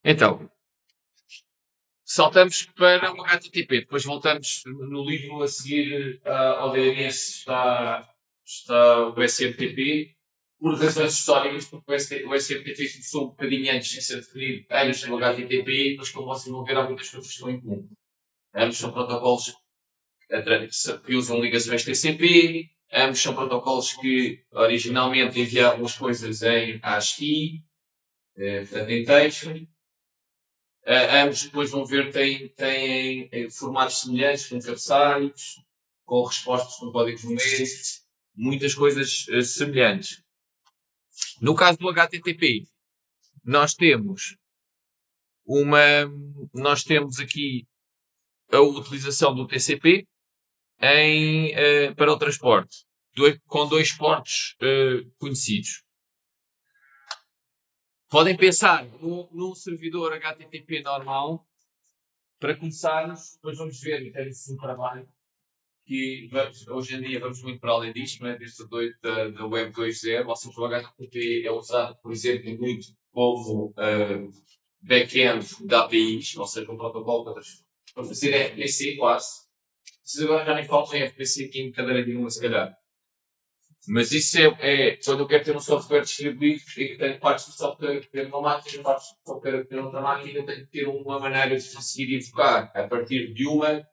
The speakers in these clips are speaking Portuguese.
Então, saltamos para o HTTP, depois voltamos no livro a seguir ao DNS está o SMTP, por razões históricas, porque o SMTP começou um bocadinho antes de ser definido, antes do HTTP, mas como vocês vão ver, há muitas coisas que estão em comum. Ambos são protocolos que usam ligações TCP, ambos são protocolos que originalmente enviavam as coisas em ASCII, portanto em texto. Ambos depois vão ver têm formatos semelhantes, com cabeçalhos, com respostas com códigos numéricos, muitas coisas semelhantes. No caso do HTTP, nós temos aqui a utilização do TCP para o transporte, com dois portos conhecidos. Podem pensar num servidor HTTP normal. Para começarmos, depois vamos ver em termos de trabalho, que hoje em dia vamos muito para além disto, né? Desde da Web 2.0, ou seja, o HTTP é usado, por exemplo, muito como back-end de APIs, ou seja, um protocolo para fazer RPC quase. Vocês agora já nem falam em RPC aqui em cadeira nenhuma, se calhar. Mas isso é quando eu quero ter um software distribuído, e tenho partes do software a ter numa máquina, partes do software a ter noutra máquina, tenho que ter uma maneira de conseguir invocar a partir de uma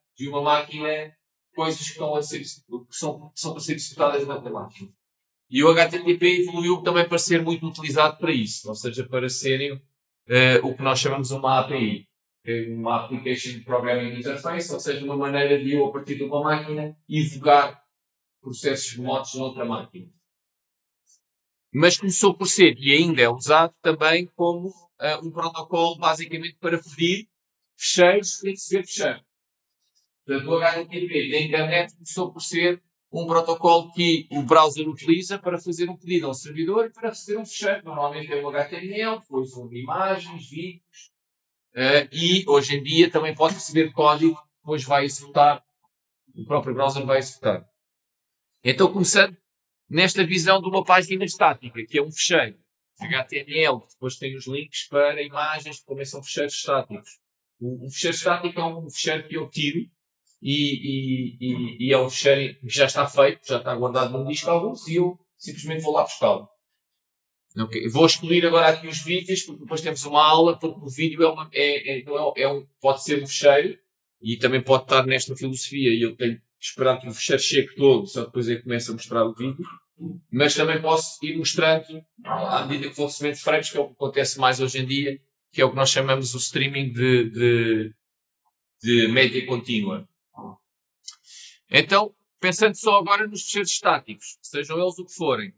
máquina coisas que são para ser executadas na outra máquina. E o HTTP evoluiu também para ser muito utilizado para isso, ou seja, para serem o que nós chamamos uma API, uma Application Programming Interface, ou seja, uma maneira de eu, a partir de uma máquina, invocar processos remotos noutra máquina. Mas começou por ser, e ainda é usado também como um protocolo basicamente para pedir fecheiros e receber fecheiros. Portanto, o HTTP da internet começou por ser um protocolo que o browser utiliza para fazer um pedido ao servidor e para receber um fecheiro. Normalmente é um HTML, depois são imagens, vídeos, e hoje em dia também pode receber código que depois vai executar, o próprio browser vai executar. Então, começando nesta visão de uma página estática, que é um fecheiro HTML, que depois tem os links para imagens que também são fecheiros estáticos. O fecheiro estático é um fecheiro que eu tiro e é um fecheiro que já está feito, já está guardado num disco alguns e eu simplesmente vou lá buscá-lo. Okay. Vou excluir agora aqui os vídeos, porque depois temos uma aula, porque o vídeo pode ser um fecheiro e também pode estar nesta filosofia e eu tenho que esperar que o fecheiro chegue todo, só depois é que começo a mostrar o vídeo. Mas também posso ir mostrando à medida que vou recebendo frames, que é o que acontece mais hoje em dia, que é o que nós chamamos o streaming de média contínua. Então, pensando só agora nos fecheiros estáticos, sejam eles o que forem,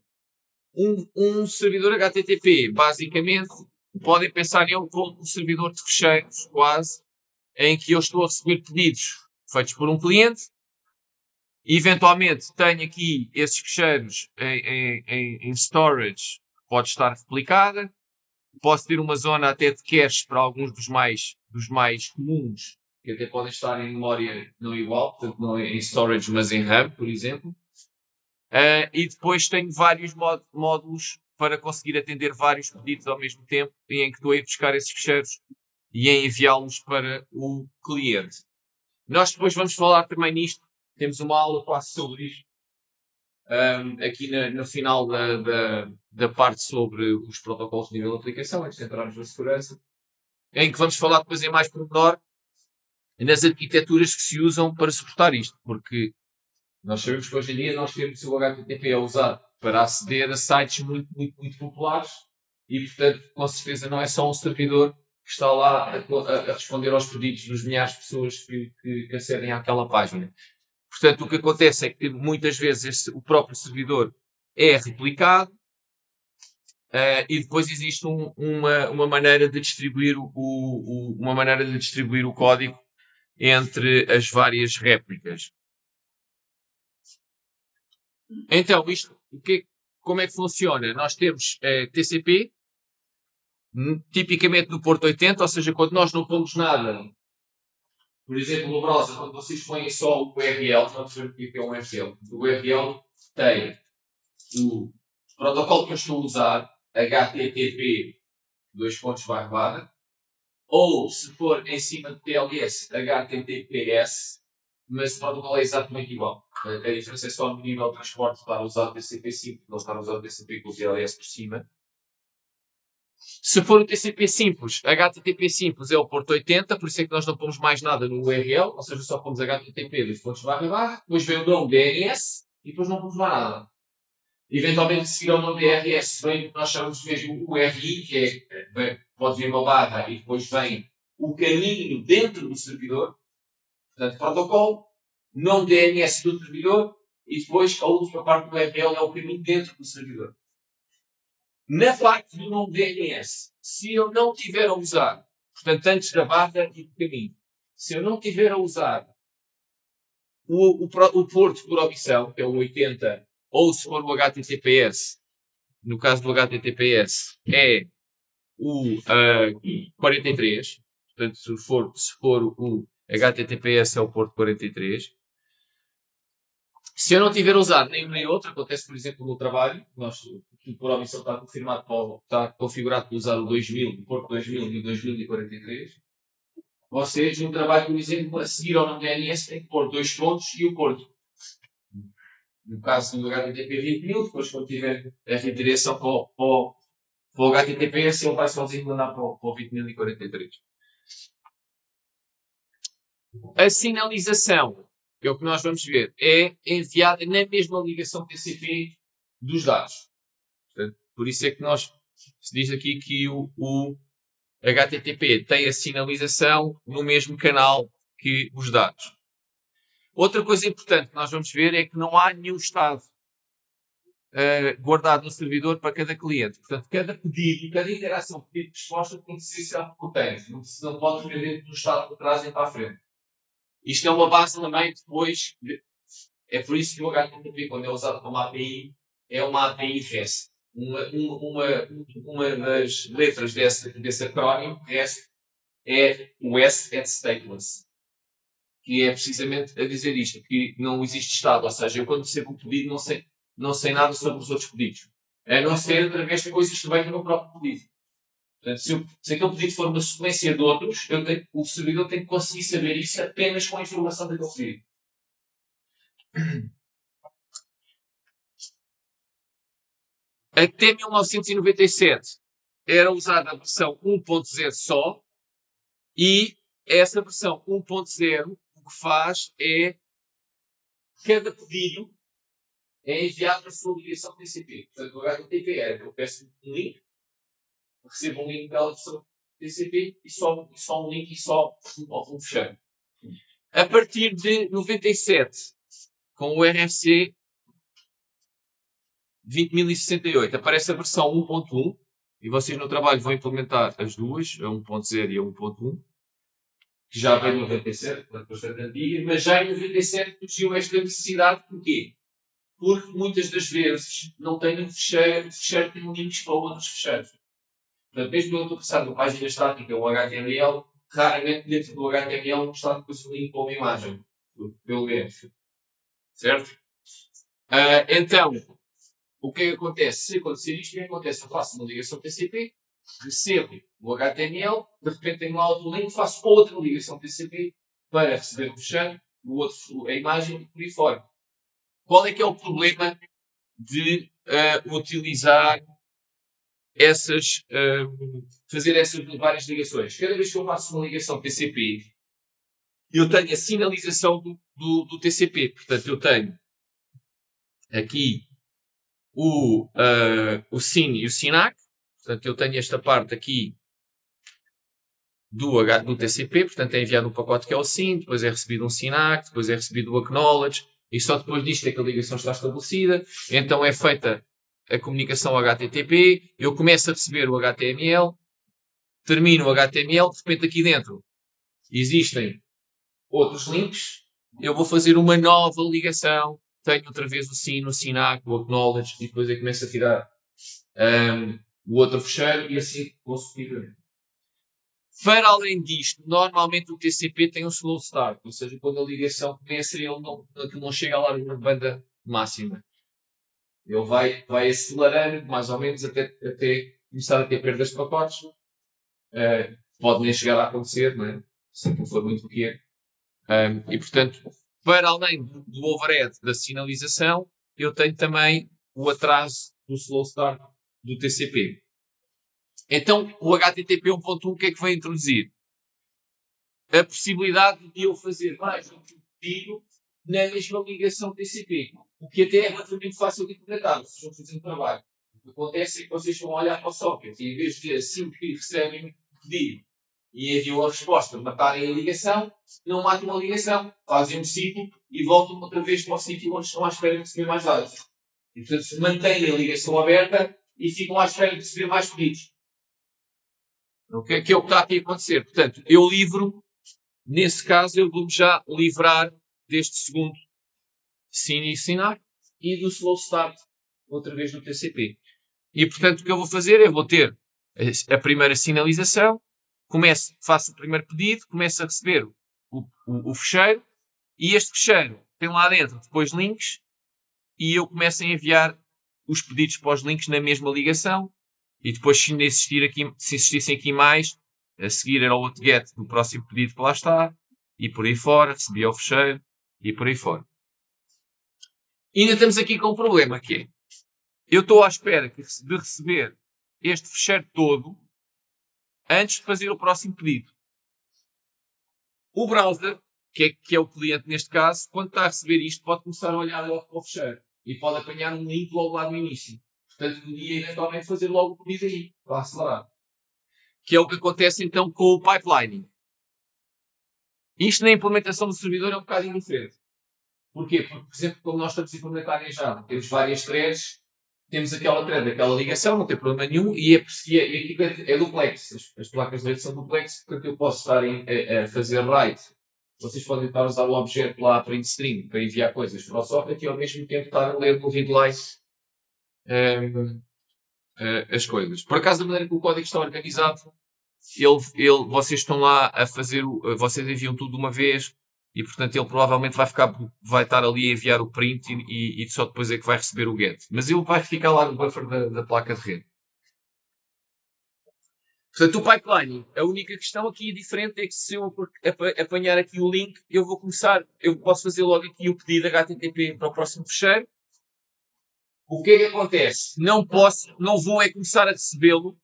um servidor HTTP, basicamente, podem pensar nele como um servidor de fecheiros, quase, em que eu estou a receber pedidos feitos por um cliente. Eventualmente tenho aqui esses fecheiros em storage, pode estar replicada. Posso ter uma zona até de cache para alguns dos mais comuns, que até podem estar em memória não igual, portanto não em storage, mas em RAM, por exemplo. E depois tenho vários módulos para conseguir atender vários pedidos ao mesmo tempo, em que estou a ir buscar esses fecheiros e a enviá-los para o cliente. Nós depois vamos falar também nisto. Temos uma aula quase sobre isto, aqui no final da parte sobre os protocolos de nível de aplicação, antes de entrarmos na segurança, em que vamos falar depois em mais pormenor nas arquiteturas que se usam para suportar isto, porque nós sabemos que hoje em dia nós temos o HTTP a usar para aceder a sites muito, muito, muito populares e, portanto, com certeza não é só um servidor que está lá a responder aos pedidos dos milhares de pessoas que acedem àquela página. Portanto, o que acontece é que muitas vezes o próprio servidor é replicado e depois existe uma maneira de distribuir o código entre as várias réplicas. Então, como é que funciona? Nós temos TCP, tipicamente no porto 80, ou seja, quando nós não pomos nada, por exemplo, no browser, quando vocês põem só o URL, vamos ver o que é um URL. O URL tem o protocolo que eu estou a usar, HTTP, ou se for em cima de TLS, HTTPS, mas o protocolo é exatamente igual. A diferença é só no nível de transporte estar a usar o TCP/IP, não estar a usar o TCP com o TLS por cima. Se for o TCP simples, HTTP simples é o porto 80, por isso é que nós não pomos mais nada no URL, ou seja, só pomos HTTP dos pontos //, depois vem o nome DNS e depois não pomos mais nada. Eventualmente, se seguir ao nome DRS, vem o que nós chamamos mesmo o URI, que pode vir uma barra e depois vem o caminho dentro do servidor. Portanto, protocolo, nome DNS do servidor e depois a última parte do URL é o caminho dentro do servidor. Na parte do nome DNS, se eu não tiver a usar, portanto, antes da barra e do caminho, se eu não tiver a usar o porto por opção, que é o 80, ou se for o HTTPS, no caso do HTTPS, é o 43. Portanto, se for o HTTPS, é o porto 43. Se eu não tiver a usar nenhum nem outro, acontece, por exemplo, no trabalho, nós, por omissão, está configurado para usar o 2000, o porto 2000 e o 2043. Vocês, no trabalho, por exemplo, a seguir ao nome DNS, têm que pôr 2 pontos e o porto. No caso do HTTP 20.000, depois quando tiver a redireção para o HTTPS, ele vai sozinho mandar para o 20.043. A sinalização, que é o que nós vamos ver, é enviada na mesma ligação TCP dos dados. Portanto, por isso é que se diz aqui que o HTTP tem a sinalização no mesmo canal que os dados. Outra coisa importante que nós vamos ver é que não há nenhum estado guardado no servidor para cada cliente. Portanto, cada pedido, cada interação, pedido de resposta tem que ser self-contained. Não pode depender do estado para trás e para a frente. Isto é uma base também depois. É por isso que o HTTP, quando é usado como API, é uma API REST. Uma das letras desse acrónimo, REST, é o S at stateless. Que é precisamente a dizer isto, que não existe estado. Ou seja, eu quando recebo um pedido não sei nada sobre os outros pedidos. A não ser através de coisas que vêm no meu próprio pedido. Portanto, se aquele pedido for uma sequência de outros, o servidor tem que conseguir saber isso apenas com a informação daquele pedido. Até 1997 era usada a versão 1.0 só, e essa versão 1.0 o que faz é cada pedido é enviado na sua ligação TCP. Portanto, o HTTP era eu peço um link, recebo um link da versão TCP e só um link e só um fechado. A partir de 97, com o RFC 20.068, aparece a versão 1.1 e vocês no trabalho vão implementar as duas, a 1.0 e a 1.1, que já veio em 97, portanto bastante antiga, mas já em 97 surgiu esta necessidade. Porquê? Porque muitas das vezes não tem um fecheiro, o fecheiro tem links para outros fecheiros. Portanto, mesmo que eu estou a passar uma página estática ou HTML, raramente dentro do HTML não está depois o link para uma imagem, pelo menos. Certo? Então, o que é que acontece? Se acontecer isto, o que é que acontece? Eu faço uma ligação TCP, recebo o HTML, de repente tenho lá outro link, faço outra ligação TCP para receber o fecheiro, o outro a imagem e por aí fora. Qual é que é o problema de utilizar fazer essas várias ligações? Cada vez que eu faço uma ligação TCP, eu tenho a sinalização do TCP. Portanto, eu tenho aqui o SYN e o SYNAC. Portanto, eu tenho esta parte aqui do TCP. Portanto, é enviado um pacote que é o SYN, depois é recebido um SYNAC, depois é recebido o acknowledge, e só depois disto é que a ligação está estabelecida. Então é feita a comunicação HTTP, eu começo a receber o HTML, termino o HTML, de repente aqui dentro existem outros links, eu vou fazer uma nova ligação, tenho outra vez o SYN, o SYNAC, o acknowledge, e depois eu começo a tirar o outro fecheiro e assim consecutivamente. Para além disto, normalmente o TCP tem um slow start, ou seja, quando a ligação começa, ele não chega à largura de banda máxima. Ele vai acelerando mais ou menos até começar a ter perdas de pacotes. pode nem chegar a acontecer, não é? Se não for muito pequeno. E, portanto, para além do overhead da sinalização, eu tenho também o atraso do slow start do TCP. Então, o HTTP 1.1 o que é que vai introduzir? A possibilidade de eu fazer mais um pedido na mesma ligação TCP. O que até é relativamente fácil de implementar. Vocês vão fazer um trabalho. O que acontece é que vocês vão olhar para o socket e em vez de assim que recebem o pedido e enviam a resposta, matarem a ligação, não matam a ligação, fazem um ciclo e voltam outra vez para o sítio onde estão à espera de receber mais dados. E, portanto, mantêm a ligação aberta e ficam à espera de receber mais pedidos. Okay? Que é o que está aqui a acontecer. Portanto, eu livro, nesse caso, eu vou já livrar deste segundo iniciar e do slow start, outra vez no TCP. E, portanto, o que eu vou fazer? Eu vou ter a primeira sinalização, faço o primeiro pedido, começo a receber o fecheiro, e este fecheiro tem lá dentro depois links, e eu começo a enviar os pedidos para os links na mesma ligação, e depois se existissem aqui mais, a seguir era o outro get do próximo pedido que lá está, e por aí fora, recebia o fecheiro, e por aí fora. E ainda estamos aqui com um problema, que é, eu estou à espera de receber este fecheiro todo antes de fazer o próximo pedido. O browser, que é o cliente neste caso, quando está a receber isto, pode começar a olhar logo para o fecheiro e pode apanhar um link logo lá no início. Portanto, podia eventualmente fazer logo o pedido aí, para acelerar. Que é o que acontece então com o pipelining. Isto na implementação do servidor é um bocadinho diferente. Porquê? Porque, por exemplo, como nós estamos a implementar em Java, temos várias threads, temos aquela thread, aquela ligação, não tem problema nenhum, e aqui é duplex. As placas de rede são duplex, portanto eu posso estar a fazer write. Vocês podem estar a usar o objeto lá print string para enviar coisas para o socket e ao mesmo tempo estar a ler no read line as coisas. Por acaso, da maneira que o código está organizado, vocês estão lá a fazer, vocês enviam tudo de uma vez e, portanto, ele provavelmente vai estar ali a enviar o print e só depois é que vai receber o get. Mas ele vai ficar lá no buffer da placa de rede. Portanto, o pipeline, a única questão aqui diferente é que se eu apanhar aqui o link, eu posso fazer logo aqui o pedido HTTP para o próximo fecheiro. O que é que acontece? Não vou começar a recebê-lo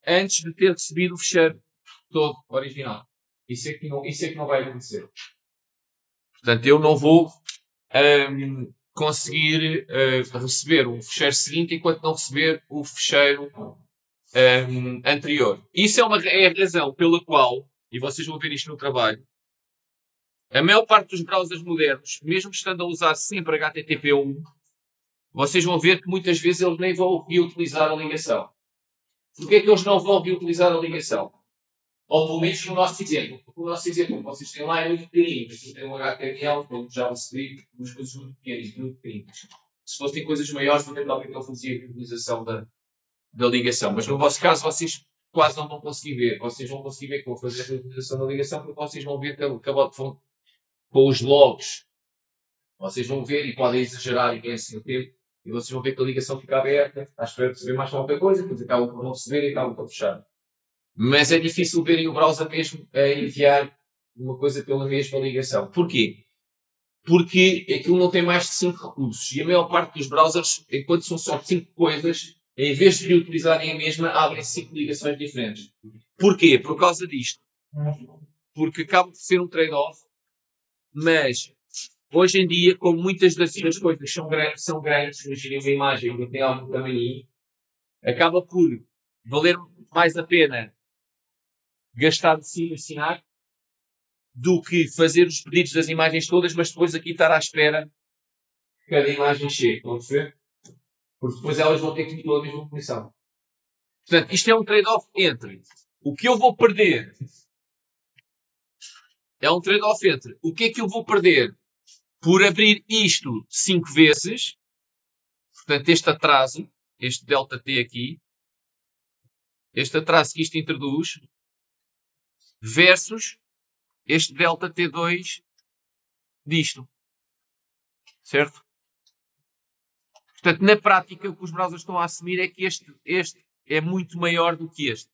antes de ter recebido o fecheiro todo original. Isso é que não vai acontecer. Portanto, eu não vou conseguir receber o fecheiro seguinte enquanto não receber o fecheiro anterior. Isso é a razão pela qual, e vocês vão ver isto no trabalho, a maior parte dos browsers modernos, mesmo estando a usar sempre HTTP1, vocês vão ver que muitas vezes eles nem vão reutilizar a ligação. Porquê é que eles não vão reutilizar a ligação? Ou pelo menos no nosso exemplo. Porque no nosso exemplo, vocês têm lá é muito pequenino. Vocês têm um HTML, como JavaScript, umas coisas muito pequenas, muito pequeninas. Se fossem coisas maiores, eventualmente não fazia a reutilização da ligação. Mas no vosso caso, vocês quase não vão conseguir ver. Vocês vão conseguir ver que vão fazer a reutilização da ligação, porque vocês vão ver com os logs. Vocês vão ver e podem exagerar e assim o tempo. E vocês vão ver que a ligação fica aberta, à espera de receber mais qualquer coisa, depois acabam por não receber e acabam por fechar. Mas é difícil verem o browser mesmo a enviar uma coisa pela mesma ligação. Porquê? Porque aquilo não tem mais de 5 recursos. E a maior parte dos browsers, enquanto são só 5 coisas, em vez de reutilizarem a mesma, abrem 5 ligações diferentes. Porquê? Por causa disto. Porque acaba de ser um trade-off, mas hoje em dia, como muitas das coisas são grandes, imaginem uma imagem que tem algum tamanho, acaba por valer mais a pena gastar de assinar do que fazer os pedidos das imagens todas, mas depois aqui estar à espera que cada imagem chegue. Estão a perceber? Porque depois elas vão ter que ir pela mesma posição. Portanto, isto é um trade-off entre o que eu vou perder. É um trade-off entre o que é que eu vou perder por abrir isto 5 vezes. Portanto, este atraso, este ΔT aqui, este atraso que isto introduz, versus este ΔT2 disto. Certo? Portanto, na prática, o que os browsers estão a assumir é que este é muito maior do que este.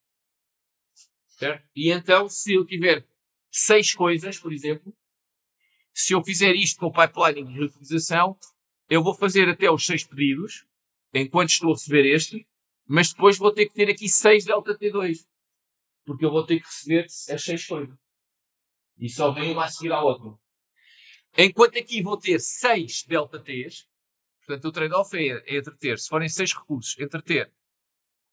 certo? E então, se eu tiver 6 coisas, por exemplo, se eu fizer isto com o pipeline de reutilização, eu vou fazer até os 6 pedidos, enquanto estou a receber este, mas depois vou ter que ter aqui 6 delta T2, porque eu vou ter que receber as 6 coisas. E só vem uma a seguir à outra. Enquanto aqui vou ter 6 delta T's, portanto o trade-off é entre ter, se forem 6 recursos, entre ter,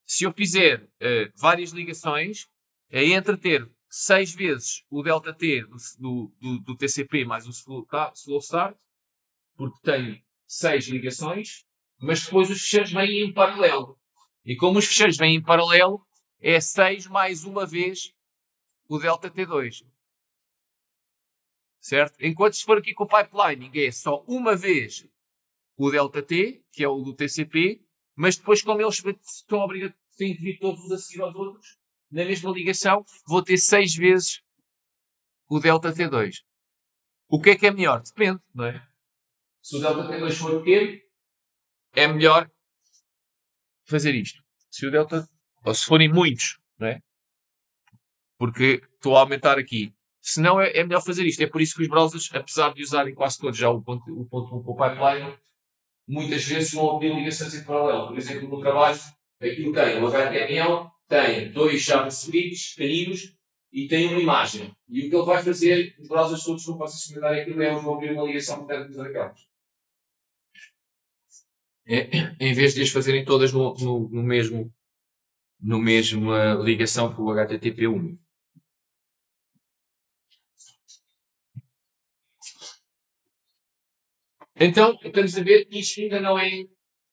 se eu fizer várias ligações, é entre ter 6 vezes o delta T do TCP mais o slow start, porque tem 6 ligações, mas depois os fecheiros vêm em paralelo. E como os fecheiros vêm em paralelo, é 6 mais uma vez o delta T2. Certo? Enquanto se for aqui com o pipelining, é só uma vez o delta T, que é o do TCP, mas depois, como eles estão obrigados a vir todos a seguir aos outros, na mesma ligação, vou ter 6 vezes o delta T2. O que é melhor? Depende, não é? Se o delta T2 for pequeno, é melhor fazer isto. Se o delta, ou se forem muitos, não é? Porque estou a aumentar aqui. Se não, é melhor fazer isto. É por isso que os browsers, apesar de usarem quase todos já o ponto 1 com o pipeline, muitas vezes vão abrir ligações em paralelo. Por exemplo, no trabalho, aquilo tem o HTML, tem 2 JavaScripts pequeninos e tem uma imagem. E o que ele vai fazer, os browsers todos não possam experimentar aquilo, é vão abrir uma ligação interna entre aquelas. Em vez de as fazerem todas no mesma ligação com o HTTP 1. Então, estamos a ver que isto ainda não é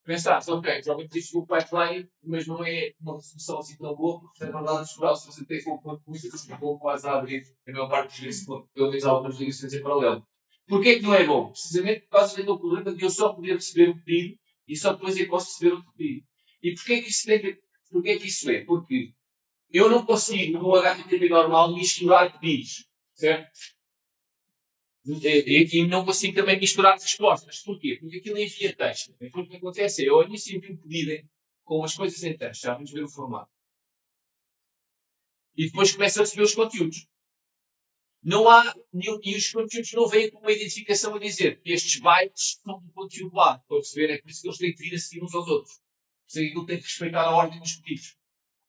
pensar, ok, provavelmente isto é o pipeline, mas não é uma solução assim tão boa, porque na verdade os browsers até com o ponto muito ficou quase a abrir a maior parte dos ligações, pelo menos algumas ligações em paralelo. Porquê que não é bom? Precisamente por causa do problema de eu só poder receber o pedido e só depois é que posso receber outro pedido. E porquê que isso é? Porque eu não consigo, no HTTP normal, misturar pedidos, certo? E aqui não consigo também misturar as respostas. Porquê? Porque aquilo envia texto. Então o que acontece é, eu ao início envio um pedido com as coisas em texto, já vamos ver o formato. E depois começo a receber os conteúdos. Não há nenhum, e os conteúdos não vêm com uma identificação a dizer que estes bytes são do conteúdo lá. Estão a perceber? É por isso que eles têm que vir a seguir uns aos outros. Por isso aquilo tem que respeitar a ordem dos pedidos.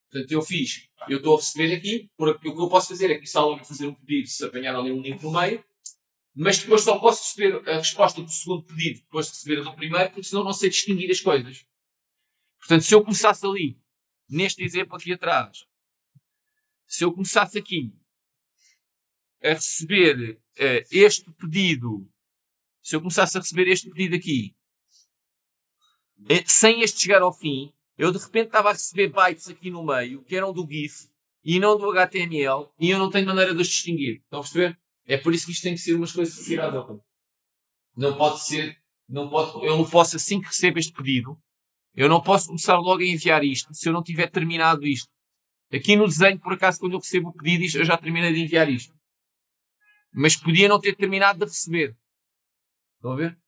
Portanto, eu estou a receber aqui, porque o que eu posso fazer é que instalar fazer um pedido, se apanhar ali um link no meio, mas depois só posso receber a resposta do segundo pedido depois de receber a do primeiro, porque senão não sei distinguir as coisas. Portanto, se eu começasse ali, neste exemplo aqui atrás, se eu começasse aqui a receber este pedido, se eu começasse a receber este pedido aqui, sem este chegar ao fim, eu de repente estava a receber bytes aqui no meio, que eram do GIF, e não do HTML, e eu não tenho maneira de os distinguir. Estão a perceber? É por isso que isto tem que ser umas coisas retiradas. Não pode ser, eu não posso, assim que recebo este pedido, eu não posso começar logo a enviar isto se eu não tiver terminado isto. Aqui no desenho, por acaso, quando eu recebo o pedido, eu já terminei de enviar isto. Mas podia não ter terminado de receber. Estão a ver?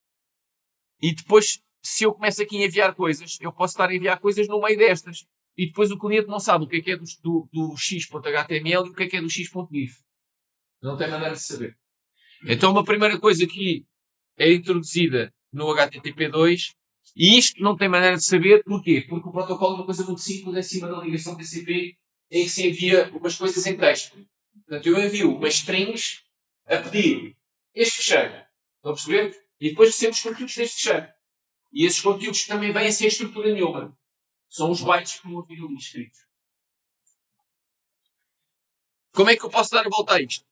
E depois, se eu começo aqui a enviar coisas, eu posso estar a enviar coisas no meio destas. E depois o cliente não sabe o que é do x.html e o que é do x.gif. Não tem maneira de saber. Então, uma primeira coisa que é introduzida no HTTP2, e isto não tem maneira de saber porquê? Porque o protocolo é uma coisa muito simples em cima da ligação TCP, em que se envia umas coisas em texto. Portanto, eu envio umas strings a pedir este fecheiro. Estão a perceber? E depois recebo os conteúdos deste fecheiro. E esses conteúdos também vêm sem estrutura nenhuma. São os bytes que vão vir ali escritos. Como é que eu posso dar a volta a isto?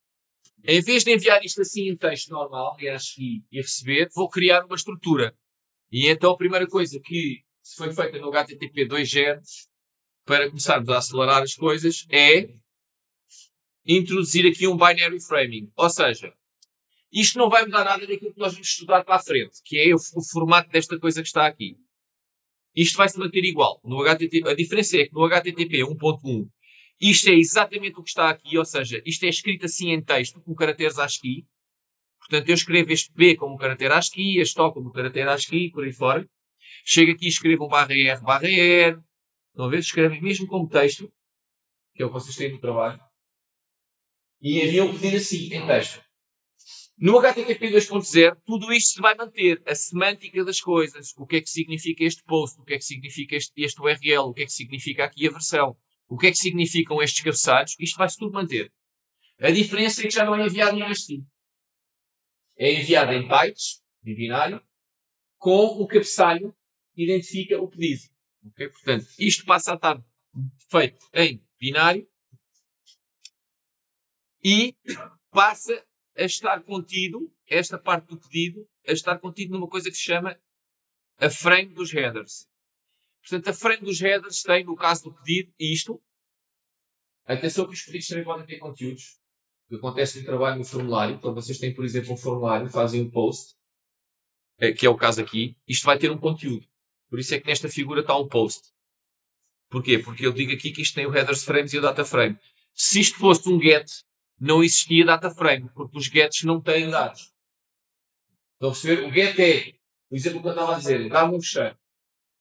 Em vez de enviar isto assim em texto normal e receber, vou criar uma estrutura. E então a primeira coisa que foi feita no HTTP 2.0 para começarmos a acelerar as coisas é introduzir aqui um binary framing. Ou seja, isto não vai mudar nada daquilo que nós vamos estudar para a frente, que é o formato desta coisa que está aqui. Isto vai se manter igual. No HTTP, a diferença é que no HTTP 1.1 isto é exatamente o que está aqui, ou seja, isto é escrito assim em texto, com caracteres ASCII. Portanto, eu escrevo este P como caractere ASCII, este O como caractere ASCII, por aí fora. Chego aqui e escrevo um /R. Estão a ver? Escrevem mesmo como texto, que é o que vocês têm no trabalho. e envia um pedido assim, em texto. No HTTP 2.0, tudo isto se vai manter. A semântica das coisas, o que é que significa este post, o que é que significa este URL, o que é que significa aqui a versão, o que é que significam estes cabeçalhos, isto vai-se tudo manter. A diferença é que já não é enviado em ASCII. É enviado em bytes, em binário, com o cabeçalho que identifica o pedido. Okay? Portanto, isto passa a estar feito em binário e passa a estar contido, esta parte do pedido, a estar contido numa coisa que se chama a frame dos headers. Portanto, a frame dos headers tem, no caso do pedido, isto. Atenção que os pedidos também podem ter conteúdos. O que acontece no trabalho no formulário, quando vocês têm, por exemplo, um formulário, fazem um post, que é o caso aqui, isto vai ter um conteúdo. Por isso é que nesta figura está um post. Porquê? Porque eu digo aqui que isto tem o headers frames e o data frame. Se isto fosse um get, não existia data frame, porque os gets não têm dados. Estão a perceber? O get é, por exemplo, o que eu estava a dizer, dá-me um fecheiro.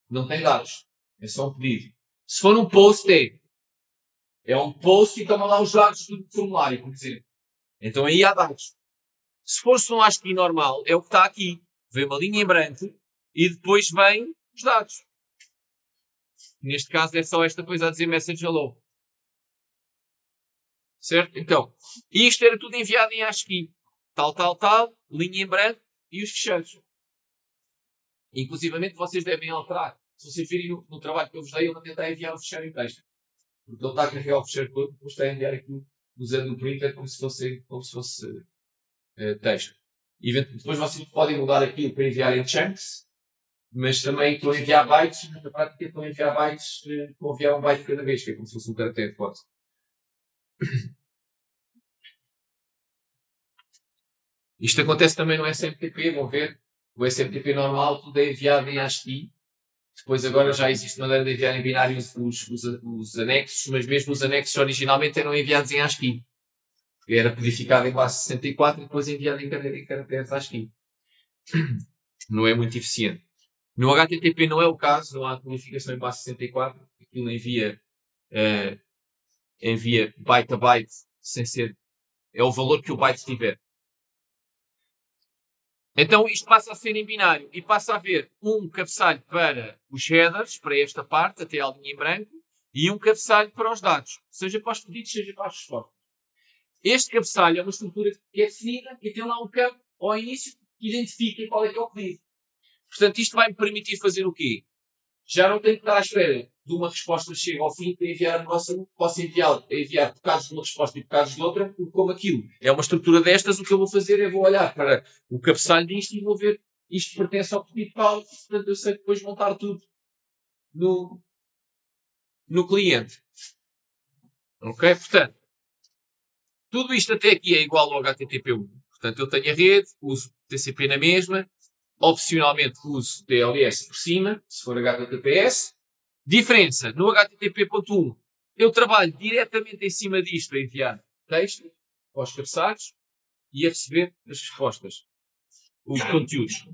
Não tem dados. É só um pedido. Se for um post, é um post e toma lá os dados do formulário, por exemplo. Então aí há dados. Se fosse um ASCII normal, é o que está aqui. Vem uma linha em branco e depois vem os dados. Neste caso é só esta coisa a dizer message hello. Certo? Então, isto era tudo enviado em ASCII. Tal, linha em branco e os fecheiros. Inclusivamente vocês devem alterar. Se vocês virem no trabalho que eu vos dei, eu vou tentar enviar o fecheiro em texto. Porque ele está a carregar o fecheiro todo, depois está a enviar aqui usando o printer como se fosse texto. E depois vocês podem mudar aquilo para enviar em chunks, mas também estão a enviar bytes, na prática estão a enviar bytes, estão a enviar um byte cada vez, que é como se fosse um caractere quase. Isto acontece também no SMTP, vão ver. O SMTP normal, tudo é enviado em ASCII. Depois agora já existe maneira de enviar em binário os anexos, mas mesmo os anexos originalmente eram enviados em ASCII. Era codificado em base 64 e depois enviado em caracteres ASCII. Não é muito eficiente. No HTTP não é o caso, não há codificação em base 64. Aquilo envia byte a byte sem ser... É o valor que o byte tiver. Então isto passa a ser em binário e passa a haver um cabeçalho para os headers, para esta parte, até a linha em branco, e um cabeçalho para os dados, seja para os pedidos, seja para as respostas. Este cabeçalho é uma estrutura que é definida e tem lá um campo ao início que identifica qual é que é o pedido. Portanto, isto vai me permitir fazer o quê? Já não tenho que estar à espera de uma resposta que chegue ao fim para enviar a próxima. Posso enviar bocados de uma resposta e bocados de outra, porque como aquilo é uma estrutura destas, o que eu vou fazer é vou olhar para o cabeçalho disto e vou ver isto pertence ao pedido tal, portanto eu sei depois montar tudo no cliente. Ok? Portanto, tudo isto até aqui é igual ao HTTP1. Portanto, eu tenho a rede, uso TCP na mesma, opcionalmente uso TLS por cima, se for HTTPS. Diferença, no HTTP.1 eu trabalho diretamente em cima disto a enviar texto aos cabeçalhos e a receber as respostas, os conteúdos.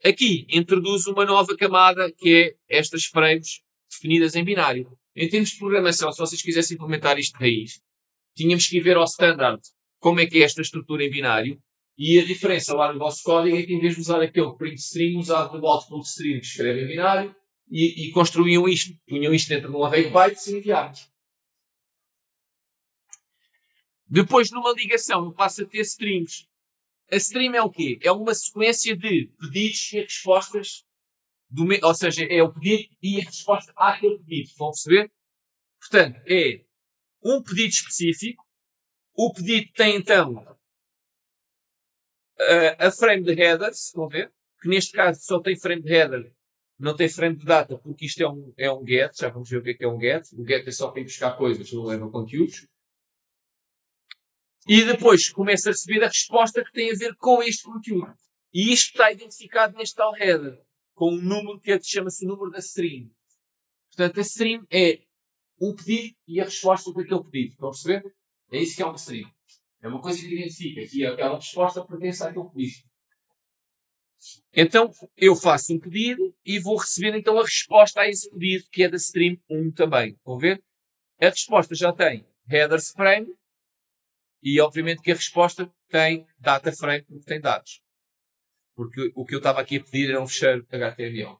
Aqui introduzo uma nova camada que é estas frames definidas em binário. Em termos de programação, se vocês quisessem implementar isto de raiz, tínhamos que ir ver ao standard como é que é esta estrutura em binário e a diferença lá no vosso código é que em vez de usar aquele print string, usava o output string que escreve em binário e construíam isto. Punham isto dentro de um array de bytes e enviavam. Depois, numa ligação, eu passo a ter strings. A stream é o quê? É uma sequência de pedidos e respostas, ou seja, é o pedido e a resposta àquele pedido. Vão perceber? Portanto, é um pedido específico. O pedido tem, então, a frame de headers, vão ver? Que neste caso só tem frame de header, não tem frame de data, porque isto é um get. Já vamos ver o que é um get. O get é só para ir buscar coisas, não leva conteúdos. E depois começa a receber a resposta que tem a ver com este conteúdo. E isto está identificado neste tal header, com um número que chama-se o número da stream. Portanto, a stream é um pedido e a resposta daquele pedido. Estão a perceber? É isso que é uma stream. É uma coisa que identifica que aquela resposta pertence àquele pedido. Então, eu faço um pedido e vou receber então a resposta a esse pedido, que é da stream 1 também. Estão a ver? A resposta já tem headers frame, E obviamente que a resposta tem data frame porque tem dados. Porque o que eu estava aqui a pedir era um fecheiro HTML.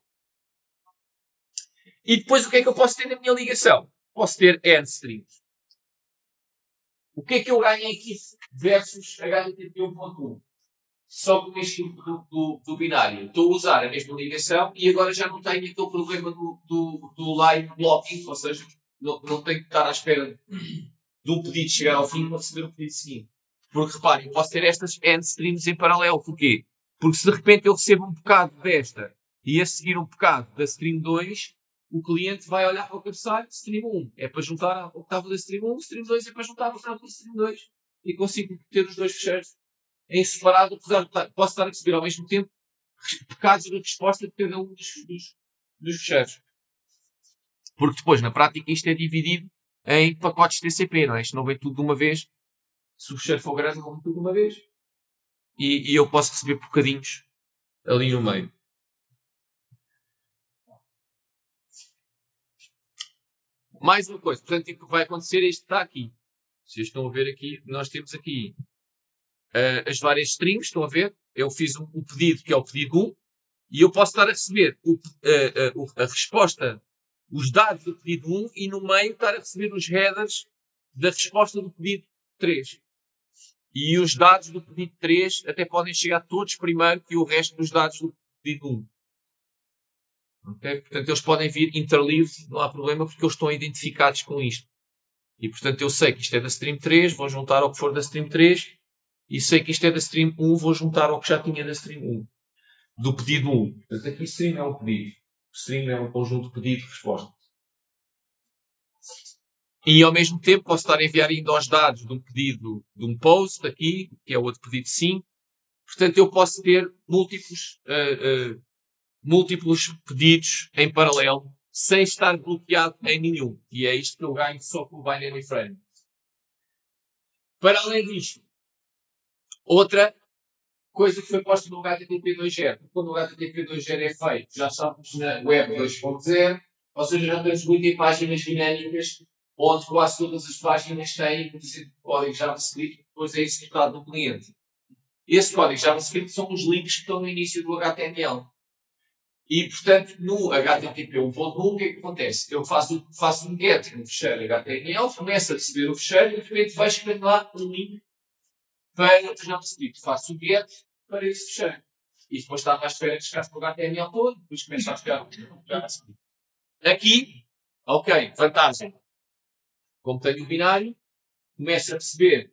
E depois o que é que eu posso ter na minha ligação? Posso ter N strings. O que é que eu ganhei aqui versus HTTP 1.1? Só com este do binário. Estou a usar a mesma ligação e agora já não tenho aquele problema do line blocking, ou seja, não tenho que estar à espera de um pedido chegar ao fim para receber o pedido seguinte. Porque reparem, eu posso ter estas N streams em paralelo. Porquê? Porque se de repente eu recebo um bocado desta e a seguir um bocado da stream 2, o cliente vai olhar para o cabeçalho, stream 1 é para juntar ao que estava da stream 1, stream 2 é para juntar ao que estava da stream 2. E consigo ter os dois fecheiros em separado, posso estar a receber ao mesmo tempo bocados de resposta de cada um dos fecheiros. Porque depois, na prática, isto é dividido em pacotes TCP, não é? Isto não vem tudo de uma vez. Se o fecheiro for grande, não vem tudo de uma vez. E eu posso receber bocadinhos ali no meio. Mais uma coisa. Portanto, o que vai acontecer é isto que está aqui. Vocês estão a ver aqui, nós temos aqui as várias strings, estão a ver? Eu fiz um pedido que é o pedido 1 e eu posso estar a receber a resposta, os dados do pedido 1 e no meio estar a receber os headers da resposta do pedido 3. E os dados do pedido 3 até podem chegar todos primeiro que o resto dos dados do pedido 1. Okay? Portanto, eles podem vir interleaved, não há problema, porque eles estão identificados com isto. E, portanto, eu sei que isto é da stream 3, vou juntar ao que for da stream 3, e sei que isto é da stream 1, vou juntar ao que já tinha da stream 1. Do pedido 1. Portanto, aqui stream é um pedido. Stream é um conjunto de pedido e resposta. E, ao mesmo tempo, posso estar a enviar ainda os dados de um pedido de um post aqui, que é outro pedido 5. Portanto, eu posso ter múltiplos pedidos em paralelo, sem estar bloqueado em nenhum. E é isto que eu ganho só com o binary frame. Para além disto, outra coisa que foi posta no HTTP 2.0. Quando o HTTP 2.0 é feito, já estamos na Web 2.0, ou seja, já temos muitas páginas dinâmicas, onde quase todas as páginas têm, por exemplo, código JavaScript, que depois é executado no cliente. Esse código JavaScript são os links que estão no início do HTML. E, portanto, no HTTP 1.1, o que é que acontece? Eu faço um get no fecheiro HTML, começo a receber o fecheiro e, de repente, vejo que tem lá um link para o JavaScript. Faço o get para esse fecheiro. E depois estava à espera que chegasse para o HTML todo, depois começo a chegar o JavaScript. Aqui, ok, vantagem. Como tenho o binário, começo a receber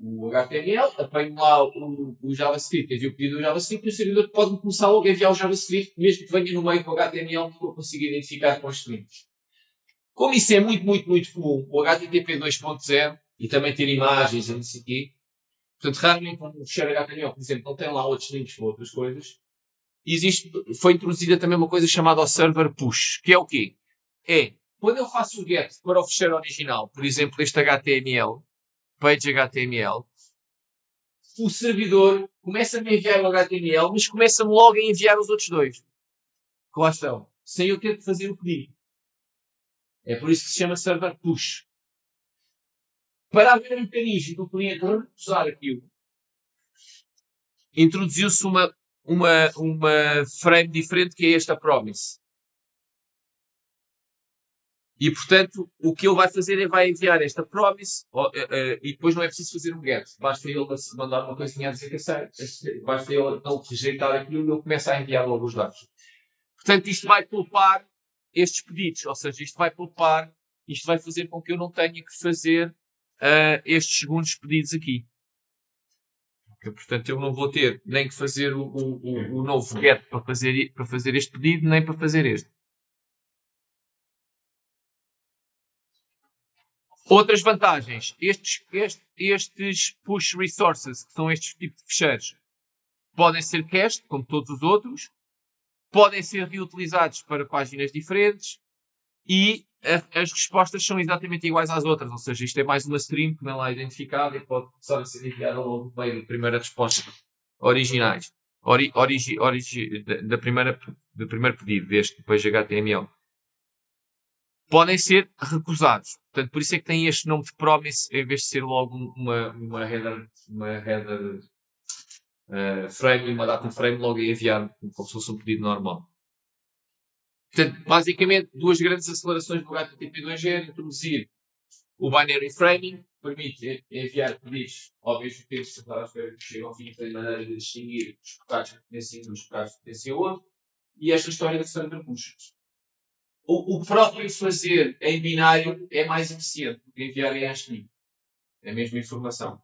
o HTML, apanho lá o JavaScript, envio o pedido do JavaScript e o servidor pode começar logo a enviar o JavaScript, mesmo que venha no meio com o HTML, que eu consiga identificar com os strings. Como isso é muito, muito, muito comum, o HTTP 2.0 e também ter imagens e não sei o quê, portanto, raramente um fecheiro HTML, por exemplo, não tem lá outros links para outras coisas, foi introduzida também uma coisa chamada server push, que é o quê? É, quando eu faço o get para o fecheiro original, por exemplo, este HTML, page HTML, o servidor começa-me a enviar o HTML, mas começa-me logo a enviar os outros dois. Que lá estão. Sem eu ter de fazer o pedido. É por isso que se chama server push. Para haver um mecanismo do cliente recusar aquilo, introduziu-se uma frame diferente que é esta promise. E, portanto, o que ele vai fazer é vai enviar esta promise e depois não é preciso fazer um get. Basta ele mandar uma coisinha a dizer que aceita. Basta ele não rejeitar aquilo e ele começa a enviar logo os dados. Portanto, isto vai poupar estes pedidos. Ou seja, isto vai fazer com que eu não tenha que fazer estes segundos pedidos aqui. Okay? Portanto, eu não vou ter nem que fazer o novo get para fazer este pedido, nem para fazer este. Outras vantagens. Estes push resources, que são estes tipos de fecheiros, podem ser cached, como todos os outros, podem ser reutilizados para páginas diferentes e as respostas são exatamente iguais às outras. Ou seja, isto é mais uma stream que não é lá identificada e pode começar a ser enviada logo no meio da primeira resposta originais. Do primeiro pedido, deste depois HTML. podem ser recusados. Portanto, por isso é que tem este nome de promise, em vez de ser logo uma header frame e uma data frame logo a enviar, como se fosse um pedido normal. Portanto, basicamente, duas grandes acelerações do HTTP2G é introduzir o binary framing, permite enviar pedidos ao mesmo tempo, se estar à espera que chegue ao fim, tem maneira de distinguir os bocados que pertencem a um, os bocados que pertencem a outro, e esta história da Thunder Push. O próprio fazer em binário é mais eficiente do que enviar em ASCII. É a mesma informação.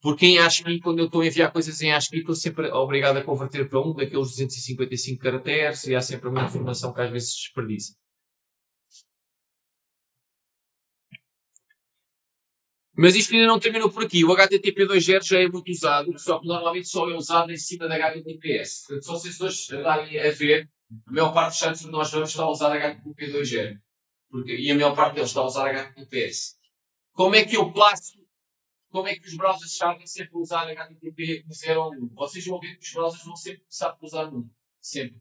Porque em ASCII, quando eu estou a enviar coisas em ASCII, estou sempre obrigado a converter para um daqueles 255 caracteres e há sempre uma informação que às vezes se desperdiça. Mas isto ainda não terminou por aqui. O HTTP2.0 já é muito usado, só que normalmente só é usado em cima da HTTPS. Portanto, se vocês hoje andarem a ver, a maior parte dos sites onde nós vamos está a usar HTTP2.0. E a maior parte deles está a usar HTTPS. Como é que eu passo? Como é que os browsers sabem sempre usar HTTP 0.1? Vocês vão ver que os browsers vão sempre começar por usar 1. Sempre.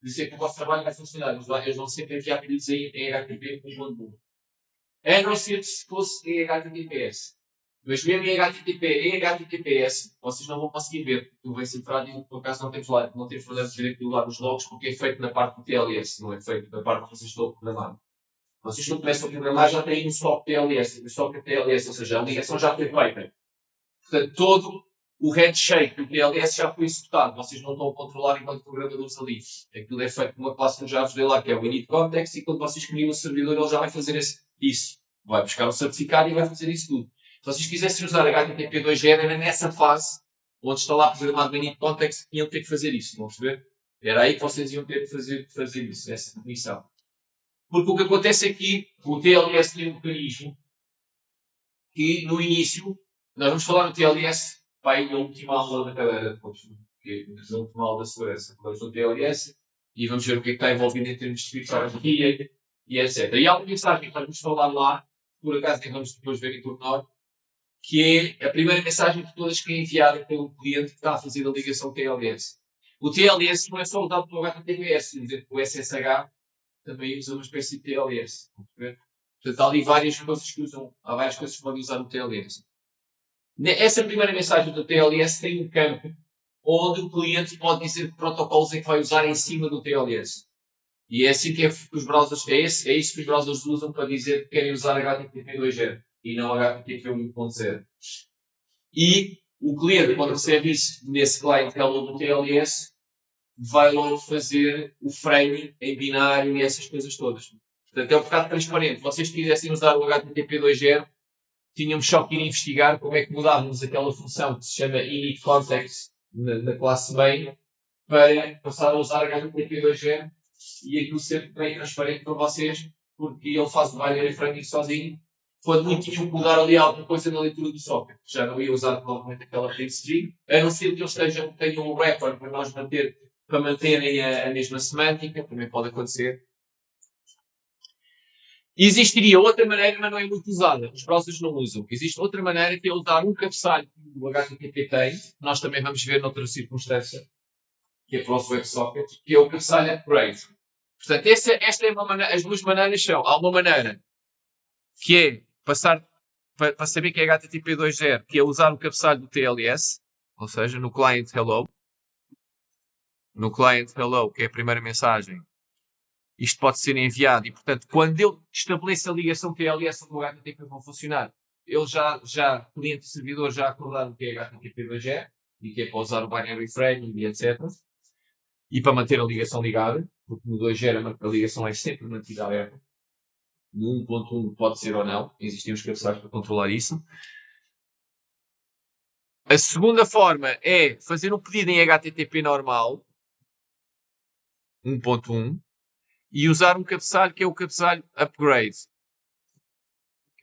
Por isso é que o vosso trabalho vai funcionar. Eles vão sempre enviar pedidos em HTTP 1.1. A não ser se fosse em HTTPS. Mas mesmo em HTTPS, vocês não vão conseguir ver. Porque vai ser cifrado e por acaso não temos problema de ver aquilo lá nos logs, porque é feito na parte do TLS, não é feito na parte que vocês estão a programar. Vocês não começam a programar, já têm um stop TLS. O stop TLS, ou seja, a ligação já foi feita. Portanto, todo o handshake do TLS já foi executado. Vocês não estão a controlar enquanto programadores ali. Aquilo é feito numa classe que eu já vos dei lá, que é o init context, e quando vocês criam o servidor, ele já vai fazer isso. Vai buscar o certificado e vai fazer isso tudo. Se vocês quisessem usar HTTP2.0, era nessa fase, onde está lá programado o init context, que iam ter que fazer isso. Vão perceber? Era aí que vocês iam ter que fazer isso, essa definição. Porque o que acontece aqui, o TLS tem um mecanismo que, no início, nós vamos falar no TLS, vai na última aula da cadeira, depois, na última aula da segurança. Vamos no TLS e vamos ver o que é que está envolvido em termos de criptografia e etc. E há uma mensagem que nós vamos falar lá, por acaso nem vamos depois ver em pormenor, que é a primeira mensagem de todas que é enviada pelo cliente que está a fazer a ligação TLS. O TLS não é só usado pelo HTTPS, o SSH também usa uma espécie de TLS. Portanto, há ali várias coisas que usam, há várias coisas que podem usar no TLS. Essa primeira mensagem do TLS tem um campo onde o cliente pode dizer que protocolos é que vai usar em cima do TLS. E é assim que os browsers, é isso que os browsers usam para dizer que querem usar HTTP2.0 e não HTTP 1.0. E o cliente, quando recebe isso nesse client hello do TLS, vai logo fazer o framing em binário e essas coisas todas. Portanto, é um bocado transparente. Se vocês quisessem usar o HTTP2.0, tínhamos só que ir investigar como é que mudávamos aquela função que se chama init context na classe main para passar a usar HTTP2.0 e aquilo ser bem transparente para vocês, porque ele faz o binary framing sozinho. Quando muito tinham que mudar ali alguma coisa na leitura do socket, já não ia usar novamente aquela print string, a não ser que eles tenham um wrapper para manterem a mesma semântica, também pode acontecer. Existiria outra maneira, mas não é muito usada. Os browsers não usam. Existe outra maneira que é usar um cabeçalho que o HTTP tem, nós também vamos ver noutra circunstância, que é para o WebSocket, que é o cabeçalho upgrade. Portanto, esta é uma maneira, as duas maneiras são, há uma maneira que é passar, para saber que é HTTP 2.0, que é usar o cabeçalho do TLS, ou seja, no client hello. No client hello, que é a primeira mensagem, isto pode ser enviado e, portanto, quando eu estabeleço a ligação TLS onde o HTTP vai funcionar, ele cliente e servidor já acordaram que é HTTP 2.0 e que é para usar o binary framing e etc. E para manter a ligação ligada, porque no 2.0 a ligação é sempre mantida aberta. No 1.1 pode ser ou não, existem os cabeçalhos para controlar isso. A segunda forma é fazer um pedido em HTTP normal, 1.1, e usar um cabeçalho que é o cabeçalho upgrade.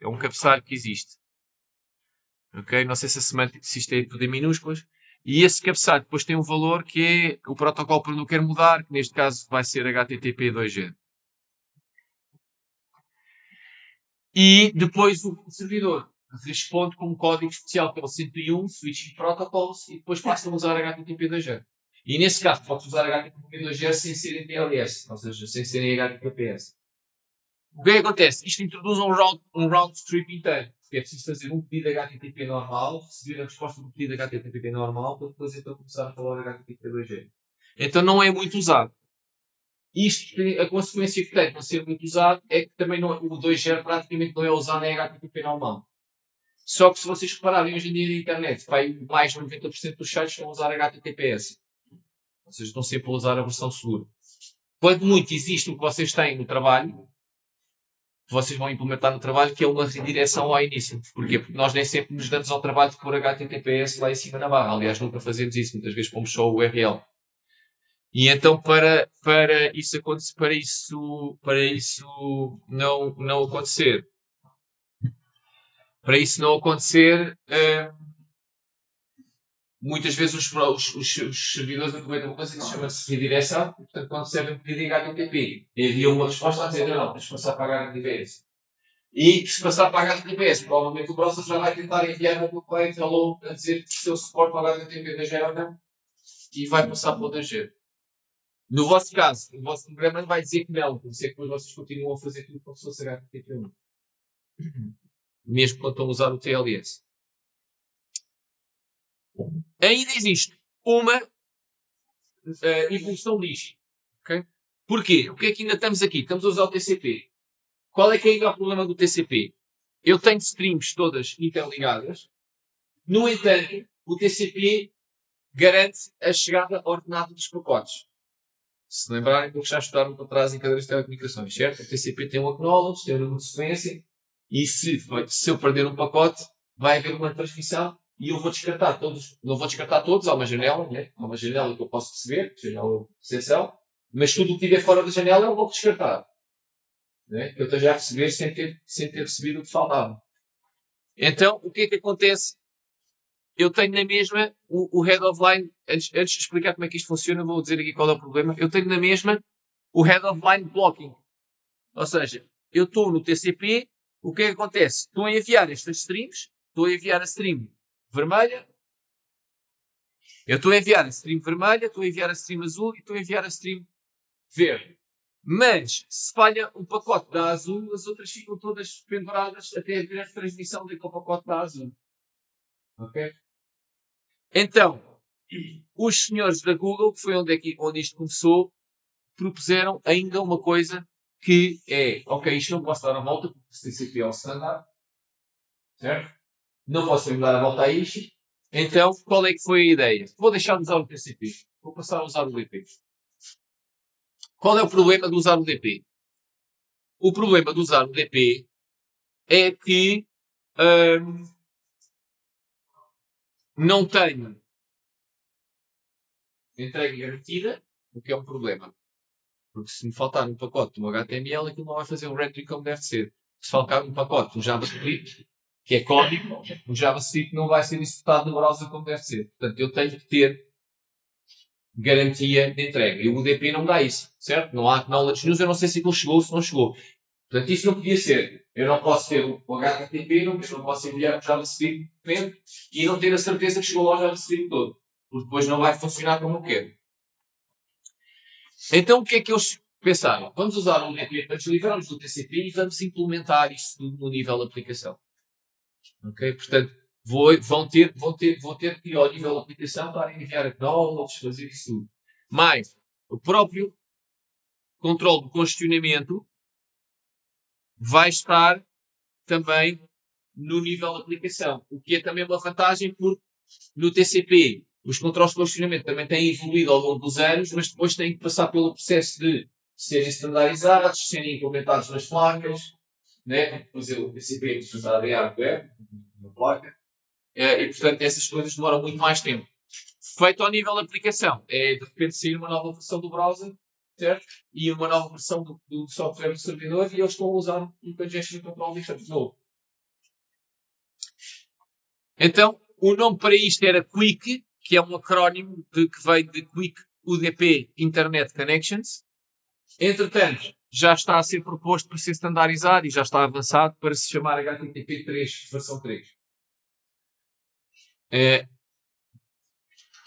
É um cabeçalho que existe. Ok? Não sei se isto é tudo em minúsculas. E esse cabeçalho depois tem um valor que é o protocolo para onde eu quero mudar, que neste caso vai ser HTTP 2.0. E depois o servidor responde com um código especial que é o 101, Switching Protocols, e depois passa a usar HTTP 2.0. E nesse caso, pode usar HTTP 2.0 sem serem TLS, ou seja, sem serem HTTPS. O que é que acontece? Isto introduz um round trip inteiro. Porque é preciso fazer um pedido HTTP normal, receber a resposta do pedido HTTP normal, para depois então começar a falar HTTP 2.0. Então não é muito usado. Isto, a consequência que tem de não ser muito usado é que também não, o 2.0 praticamente não é usado em HTTP normal. Só que se vocês repararem hoje em dia na internet, mais de 90% dos sites estão a usar HTTPS. Ou seja, estão sempre a usar a versão segura. Quando muito existe o que vocês têm no trabalho, que vocês vão implementar no trabalho, que é uma redireção ao início. Porquê? Porque nós nem sempre nos damos ao trabalho de pôr HTTPS lá em cima na barra. Aliás, nunca fazemos isso. Muitas vezes pomos só o URL. E então, para isso acontecer, para isso não acontecer, muitas vezes os servidores aproveitam uma coisa que se chama de redireção, e, portanto, quando recebem um pedido em HTTP, envia uma resposta a dizer, não, tens de passar para HTTPS. E se passar para HTTPS, provavelmente o browser já vai tentar enviar um cliente hello a dizer que se eu suporte para HTTP 2.0 ou não, e vai passar para o 2.0. No vosso caso, o vosso programa vai dizer que não, por isso é que depois vocês continuam a fazer tudo como se fosse HTTP1. Mesmo quando estão a usar o TLS. Ainda existe uma evolução disto. Okay? Porquê? Porque é que ainda estamos aqui? Estamos a usar o TCP. Qual é que ainda é o problema do TCP? Eu tenho streams todas interligadas. No entanto, o TCP garante a chegada ordenada dos pacotes. Se lembrarem, porque já estudaram para trás em cadeiras de telecomunicações, certo? O TCP tem um acknowledge, tem um número de sequência, e se eu perder um pacote, vai haver uma transmissão e eu vou descartar todos. Não vou descartar todos, há uma janela, né? Há uma janela que eu posso receber, janela de recepção, mas tudo o que estiver fora da janela eu vou descartar. Né? Que eu esteja a receber sem ter recebido o que faltava. Então, o que é que acontece? Eu tenho na mesma o head of line, antes de explicar como é que isto funciona, vou dizer aqui qual é o problema. Eu tenho na mesma o head of line blocking. Ou seja, eu estou no TCP, o que é que acontece? Estou a enviar estas streams, estou a enviar a stream vermelha, eu estou a enviar a stream vermelha, estou a enviar a stream azul e estou a enviar a stream verde. Mas, se falha o pacote da azul, as outras ficam todas penduradas até haver a transmissão daquele pacote da azul. Ok? Então, os senhores da Google, que foi onde isto começou, propuseram ainda uma coisa que é, ok, isto não posso dar a volta, porque o TCP é o standard, certo? Não posso mesmo dar a volta a isto. Então, qual é que foi a ideia? Vou deixar de usar o TCP. Vou passar a usar o DP. Qual é o problema de usar o DP? O problema de usar o DP é que não tenho entrega garantida, o que é um problema. Porque se me faltar um pacote de um HTML, aquilo não vai fazer um rendering como deve ser. Se faltar um pacote de um JavaScript, que é código, o JavaScript não vai ser executado no browser como deve ser. Portanto, eu tenho que ter garantia de entrega. E o UDP não dá isso, certo? Não há acknowledge news, eu não sei se aquilo chegou ou se não chegou. Portanto, isso não podia ser. Eu não posso ter o HTTP, não posso enviar o JavaScript e não ter a certeza que chegou ao JavaScript todo. Porque depois não vai funcionar como eu quero. Então, o que é que eles pensaram? Vamos usar o UDP para desligarmos do TCP e vamos implementar isto tudo no nível de aplicação. Ok? Portanto, vão ter que ir ao nível de aplicação para enviar acknowledge, fazer isso tudo. Mas, o próprio controle do congestionamento vai estar também no nível de aplicação. O que é também uma vantagem, porque no TCP os controles de congestionamento também têm evoluído ao longo dos anos, mas depois têm que passar pelo processo de serem standardizados, serem implementados nas placas, né? Fazer o TCP precisar de hardware, na placa, e portanto essas coisas demoram muito mais tempo. Feito ao nível de aplicação, é de repente sair uma nova versão do browser, certo? E uma nova versão do software do servidor e eles estão a usar um congestion control diferente novo. Então, o nome para isto era Quick, que é um acrónimo que vem de Quick UDP Internet Connections. Entretanto, já está a ser proposto para ser standardizado e já está avançado para se chamar HTTP 3, versão 3.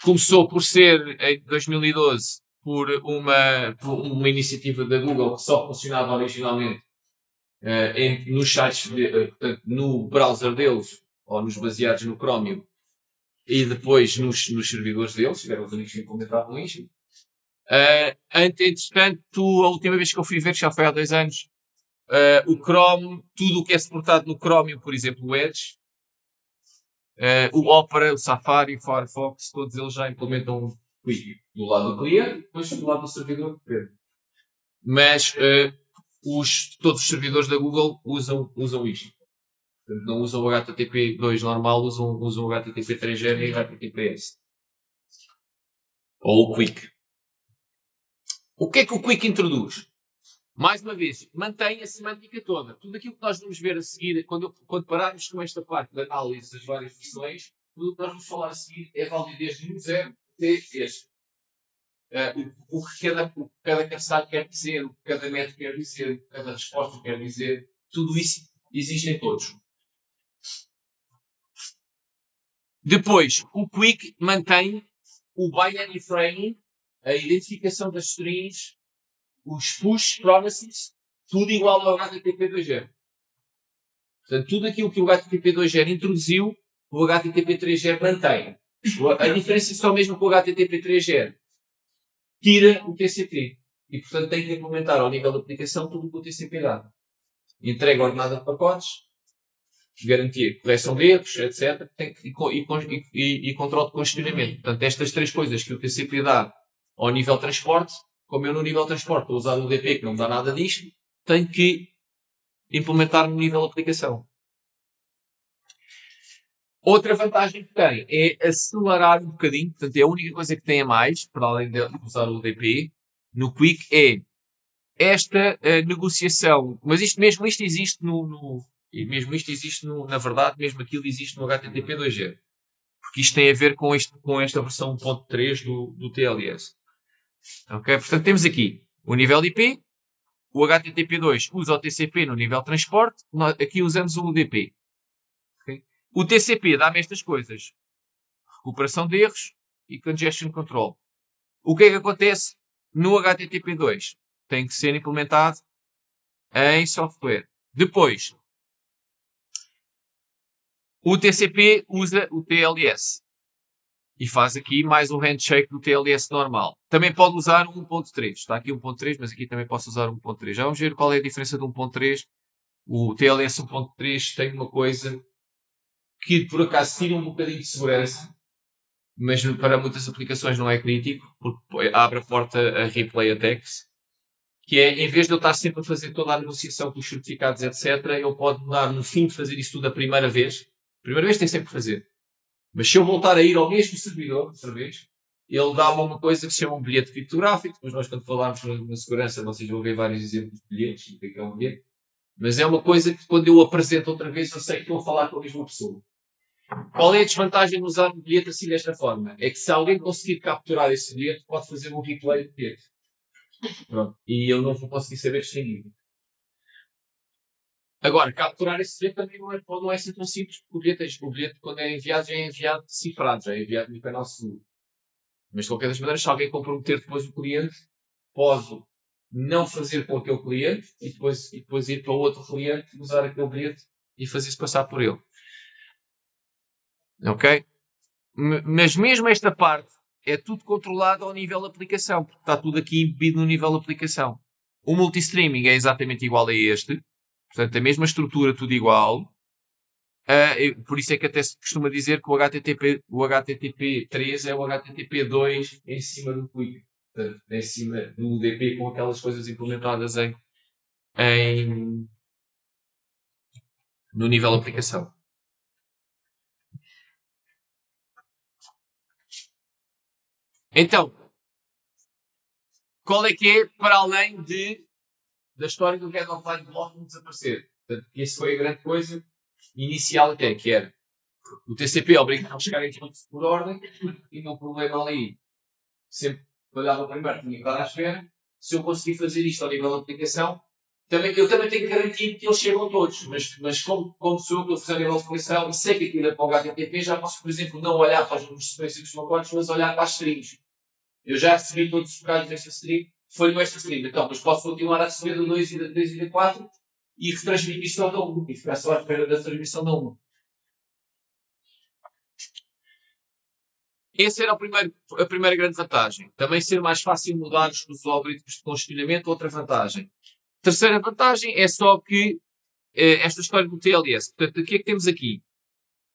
começou por ser, em 2012, por uma iniciativa da Google que só funcionava originalmente nos sites, portanto, no browser deles, ou nos baseados no Chromium, e depois nos servidores deles, tiveram os únicos que implementavam isto. Entretanto, a última vez que eu fui ver, já foi há 2 anos, o Chrome, tudo o que é suportado no Chromium, por exemplo, o Edge, o Opera, o Safari, o Firefox, todos eles já implementam o Quick do lado do cliente, depois do lado do servidor. Mas todos os servidores da Google usam isto. Portanto, não usam o HTTP 2 normal, usam o HTTP 3G e o HTTPS. Ou o Quick. O que é que o Quick introduz? Mais uma vez, mantém a semântica toda. Tudo aquilo que nós vamos ver a seguir, quando pararmos com esta parte da análise das várias versões, tudo o que nós vamos falar a seguir é validez de 0 até este. O que cada cabeçalho quer dizer, o que cada método quer dizer, o que cada resposta quer dizer, tudo isso existe em todos. Depois, o Quick mantém o binary framing, a identificação das strings, os push promises, tudo igual ao HTTP 2.0. Portanto, tudo aquilo que o HTTP 2.0 introduziu, o HTTP 3.0 mantém. A diferença é só mesmo que o HTTP 3.0 tira o TCP. E, portanto, tem que implementar ao nível da aplicação tudo o que o TCP dá. Entrega ordenada de pacotes, garantia correção de erros, etc. E controle de congestionamento. Portanto, estas 3 coisas que o TCP dá ao nível de transporte, como eu no nível de transporte estou a usar o UDP que não dá nada disto, tenho que implementar no nível de aplicação. Outra vantagem que tem é acelerar um bocadinho, portanto é a única coisa que tem a mais, para além de usar o UDP, no Quick é esta negociação. Mas isto existe na verdade, mesmo aquilo existe no HTTP 2.0. Porque isto tem a ver com esta versão 1.3 do TLS. Ok? Portanto, temos aqui o nível IP, o HTTP2 usa o TCP no nível de transporte, aqui usamos o UDP. Okay? O TCP dá-me estas coisas. Recuperação de erros e congestion control. O que é que acontece no HTTP2? Tem que ser implementado em software. Depois, o TCP usa o TLS. E faz aqui mais um handshake do TLS normal. Também pode usar um 1.3. Está aqui 1.3, mas aqui também posso usar 1.3. Já vamos ver qual é a diferença do 1.3. O TLS 1.3 tem uma coisa que, por acaso, tira um bocadinho de segurança, mas para muitas aplicações não é crítico, porque abre a porta a replay attacks, que é, em vez de eu estar sempre a fazer toda a negociação com os certificados, etc., ele pode mudar no fim de fazer isso tudo a primeira vez. A primeira vez tem sempre que fazer. Mas se eu voltar a ir ao mesmo servidor, outra vez, ele dá-me uma coisa que se chama um bilhete criptográfico. Mas nós, quando falarmos na segurança, vocês vão ver vários exemplos de bilhetes, o que é um bilhete. Mas é uma coisa que, quando eu apresento outra vez, eu sei que estou a falar com a mesma pessoa. Qual é a desvantagem de usar um bilhete assim desta forma? É que se alguém conseguir capturar esse bilhete, pode fazer um replay do bilhete. Pronto. E eu não vou conseguir saber distinguir. Agora, capturar esse bilhete também não é assim tão simples, porque o bilhete, quando é enviado, já é enviado cifrado, já é enviado no canal seguro. Mas, de qualquer das maneiras, se alguém comprometer depois o cliente, pode não fazer com aquele cliente e depois ir para outro cliente, usar aquele bilhete e fazer-se passar por ele. Ok? Mas mesmo esta parte é tudo controlado ao nível de aplicação, porque está tudo aqui embebido no nível de aplicação. O multistreaming é exatamente igual a este, portanto, a mesma estrutura, tudo igual. Por isso é que até se costuma dizer que o HTTP 3 é o HTTP 2 em cima do Quick, portanto, em cima do UDP, com aquelas coisas implementadas no nível de aplicação. Então, qual é que é, para além da história do Get Offline Block desaparecer? Portanto, que isso foi a grande coisa inicial até, que era o TCP obriga a chegar em pontos por ordem, e o problema ali, sempre que olhava primeiro, tinha que estar à espera. Se eu conseguir fazer isto ao nível da aplicação, eu também tenho que garantir que eles chegam todos, mas como sou eu que estou a fazer a nível de definição e sei que aquilo é para o HTTP, já posso, por exemplo, não olhar para as números de sequência dos pacotes, mas olhar para as strings. Eu já recebi todos os bocados desta string, foi no esta string, então, mas posso continuar a receber da 2 e da 3 e da 4 e retransmitir isto da 1 e ficar só à espera da transmissão da 1. Essa era a primeira grande vantagem. Também ser mais fácil mudar os algoritmos de congestionamento, outra vantagem. Terceira vantagem é só que esta história do TLS. Portanto, o que é que temos aqui?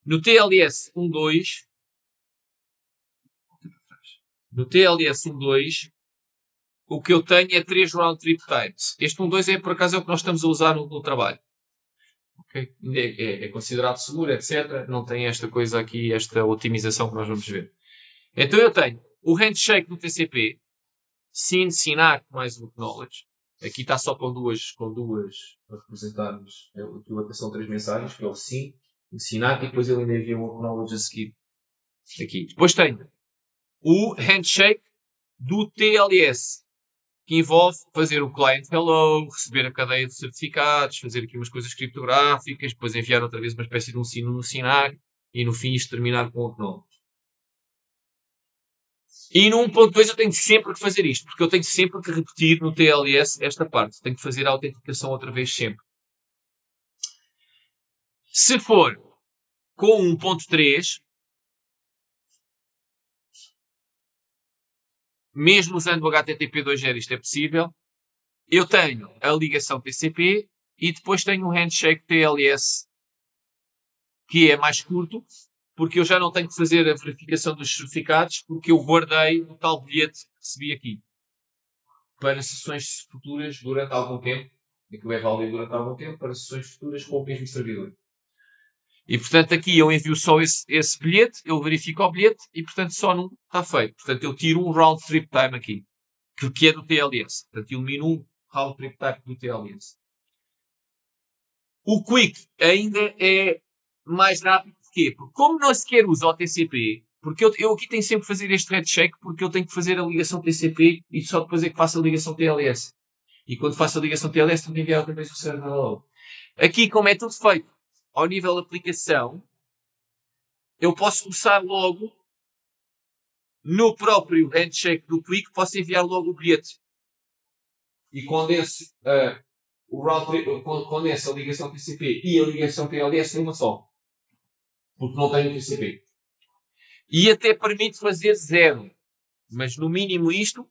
No TLS 1.2, o que eu tenho é 3 round trip times. Este 1.2 é, por acaso, é o que nós estamos a usar no trabalho. Okay? É considerado seguro, etc. Não tem esta coisa aqui, esta otimização que nós vamos ver. Então eu tenho o handshake do TCP, SYN, SYNAC, mais o acknowledge. Aqui está só com duas para representarmos a utilização de 3 mensagens, que é o SYN, o SYNAC, e depois ele ainda envia um acknowledge a seguir. Aqui. Depois tenho o handshake do TLS, que envolve fazer o client hello, receber a cadeia de certificados, fazer aqui umas coisas criptográficas, depois enviar outra vez uma espécie de um sino no SYNAC, e no fim isto terminar com o acknowledge. E no 1.2 eu tenho sempre que fazer isto, porque eu tenho sempre que repetir no TLS esta parte. Tenho que fazer a autenticação outra vez sempre. Se for com 1.3, mesmo usando o HTTP2.0, isto é possível, eu tenho a ligação TCP e depois tenho um handshake TLS, que é mais curto, porque eu já não tenho que fazer a verificação dos certificados, porque eu guardei o tal bilhete que recebi aqui para sessões futuras durante algum tempo. Aquilo é válido durante algum tempo para sessões futuras com o mesmo servidor. E, portanto, aqui eu envio só esse bilhete, eu verifico o bilhete e, portanto, só não está feito. Portanto, eu tiro um round trip time aqui, que é do TLS. Portanto, elimino um round trip time do TLS. O Quick ainda é mais rápido. Porquê? Porque como não sequer usa o TCP, porque eu aqui tenho sempre que fazer este handshake, porque eu tenho que fazer a ligação TCP e só depois é que faço a ligação TLS. E quando faço a ligação TLS, tenho que enviar outra vez o server hello. Aqui, como é tudo feito ao nível de aplicação, eu posso começar logo no próprio handshake do Quick, posso enviar logo o bilhete. E condenso o round trip, condenso a ligação TCP e a ligação TLS numa só. Porque não tenho TCP. E até permite fazer 0. Mas no mínimo isto.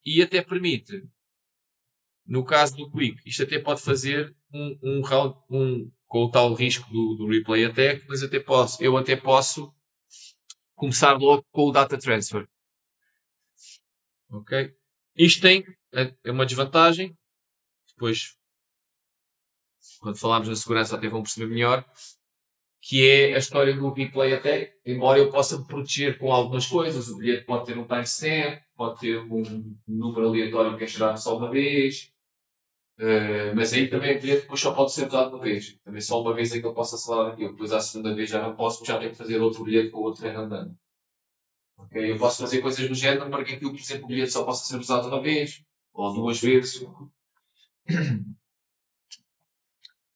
E até permite, no caso do Quick, isto até pode fazer um round, com o tal risco do replay attack, mas eu até posso começar logo com o data transfer. Ok? Isto é uma desvantagem. Depois, quando falarmos na segurança, até vão perceber melhor. Que é a história do replay attack. Embora eu possa me proteger com algumas coisas. O bilhete pode ter um timestamp, pode ter um número aleatório que é gerado só uma vez. Mas aí também o bilhete depois só pode ser usado uma vez. Também só uma vez é que eu posso acelerar aquilo. Depois à segunda vez já não posso, já tenho que fazer outro bilhete com o outro andando. Okay? Eu posso fazer coisas do género para que aquilo, por exemplo, o bilhete só possa ser usado uma vez ou 2 vezes.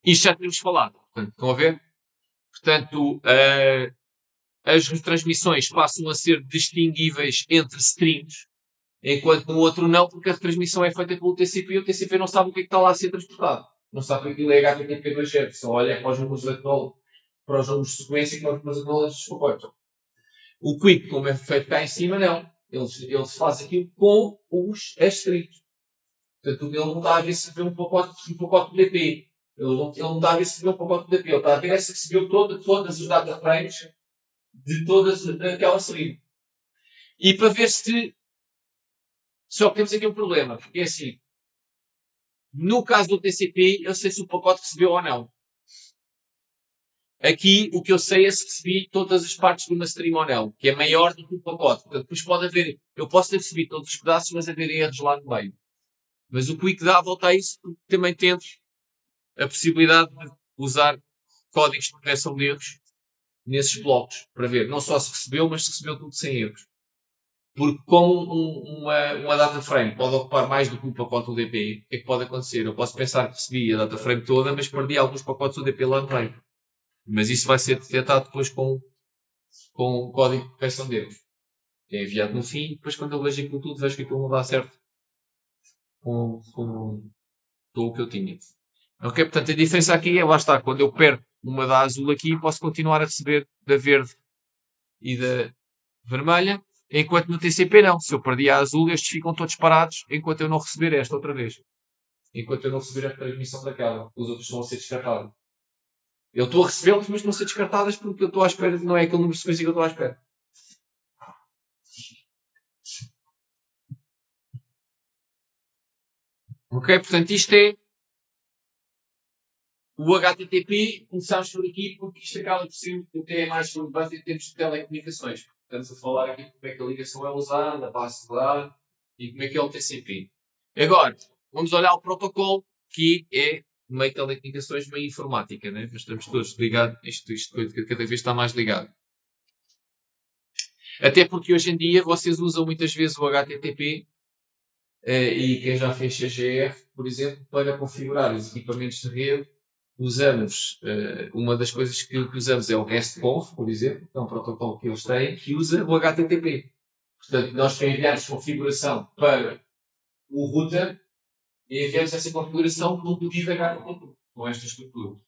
Isto já tínhamos falado. Portanto, estão a ver? Portanto, as retransmissões passam a ser distinguíveis entre strings, enquanto no outro não, porque a retransmissão é feita pelo TCP e o TCP não sabe o que é que está lá a ser transportado. Não sabe que aquilo é HTTP 2.0, só olha para os números de acknowledge, para os números de sequência e para os números de acknowledge dos pacotes. O Quick, como é feito cá em cima, não. Eles fazem aquilo com as strings. Portanto, ele não está a ver se vê um pacote DP. Ele não está a ver se vê um pacote DP. Ele está a ver se recebeu todas as data frames de todas aquela string. E para ver se... Só que temos aqui um problema. Porque é assim. No caso do TCP, eu sei se o pacote recebeu ou não. Aqui, o que eu sei é se recebi todas as partes de uma stream ou não, que é maior do que o pacote. Portanto, depois pode haver... Eu posso ter recebido todos os pedaços, mas haver erros lá no meio. Mas o Quick dá a volta a isso, porque também temos a possibilidade de usar códigos de correção de erros nesses blocos, para ver não só se recebeu, mas se recebeu tudo sem erros. Porque como uma data frame pode ocupar mais do que um pacote UDP, o que é que pode acontecer? Eu posso pensar que recebi a data frame toda, mas perdi alguns pacotes UDP lá no meio. Mas isso vai ser detectado depois com o código de correção de erros. É enviado no fim, e depois quando eu vejo aquilo tudo, vejo que aquilo não dá certo com o que eu tinha. Ok? Portanto, a diferença aqui é, lá está, quando eu perco uma da azul aqui, posso continuar a receber da verde e da vermelha, enquanto no TCP não. Se eu perdi a azul, estes ficam todos parados, enquanto eu não receber esta outra vez. Enquanto eu não receber a transmissão daquela. Os outros vão ser descartados. Eu estou a recebê-los, mas não ser descartadas porque eu estou à espera, não é aquele número de sequência que eu estou à espera. Ok? Portanto, isto é o HTTP. Começámos por aqui porque isto acaba por ser o que é mais relevante em termos de telecomunicações. Estamos a falar aqui de como é que a ligação é usada, a base de dados e como é que é o TCP. Agora, vamos olhar o protocolo, que é meio telecomunicações, meio informática, né? Mas estamos todos ligados, isto cada vez está mais ligado. Até porque hoje em dia vocês usam muitas vezes o HTTP e quem já fez CGR, por exemplo, para configurar os equipamentos de rede, usamos, uma das coisas que usamos é o RESTconf, por exemplo, que é um protocolo que eles têm, que usa o HTTP. Portanto, nós para enviarmos configuração para o router, enviamos essa configuração num pedido HTTP, com esta estrutura.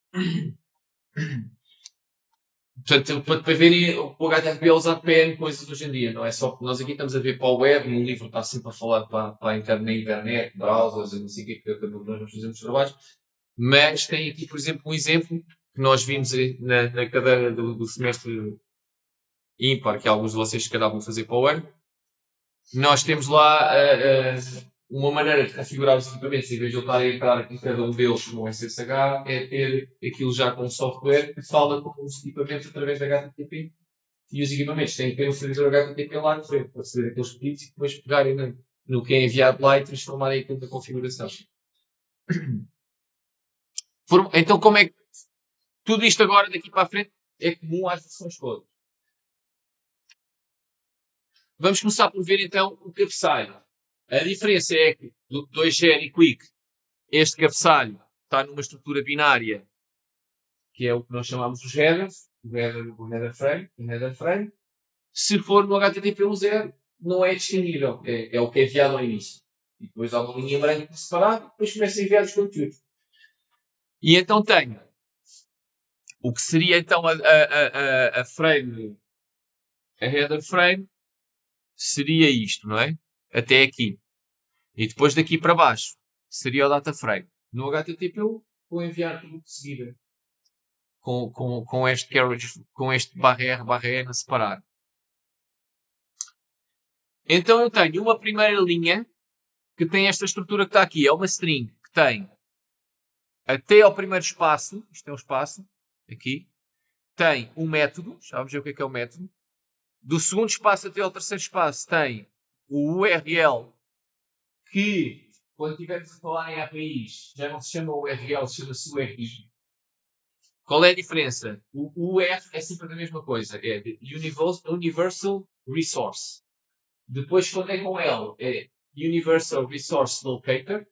Portanto, para verem, o HTTP é usado para N coisas hoje em dia, não é só porque nós aqui estamos a ver para a web, no livro está sempre a falar para a internet, browsers, não sei o que nós fazemos trabalhos, mas tem aqui, por exemplo, um exemplo que nós vimos na cadeira do semestre ímpar, que alguns de vocês se calhar vão fazer para o ano. Nós temos lá uma maneira de configurar os equipamentos, em vez de eu estar a entrar em cada um deles com o SSH, é ter aquilo já com software que fala com os equipamentos através da HTTP. E os equipamentos têm que ter um servidor HTTP lá na frente para receber aqueles pedidos e depois pegarem no que é enviado lá e transformarem aquilo na configuração. Então, como é que tudo isto agora, daqui para a frente, é comum às versões todas? Vamos começar por ver então o cabeçalho. A diferença é que do 2Gen e Quick, este cabeçalho está numa estrutura binária, que é o que nós chamamos os headers, o header frame. Se for no HTTP 1.0, não é distinguível, é o que é enviado ao início. E depois há uma linha branca separada, e depois começa a enviar os conteúdos. E então tenho o que seria então a frame, a header frame, seria isto, não é? Até aqui. E depois daqui para baixo seria o data frame. No HTTP eu vou enviar tudo de seguida. Com este carriage, com este /R/N a separar. Então eu tenho uma primeira linha que tem esta estrutura que está aqui. É uma string que tem até ao primeiro espaço, isto é um espaço, aqui, tem um método, já vamos ver o que é o método. Do segundo espaço até ao terceiro espaço tem o URL que, quando estivermos a falar em APIs, já não se chama URL, chama-se URI. Qual é a diferença? O UR é sempre a mesma coisa, é Universal Resource. Depois, quando é com L, é Universal Resource Locator.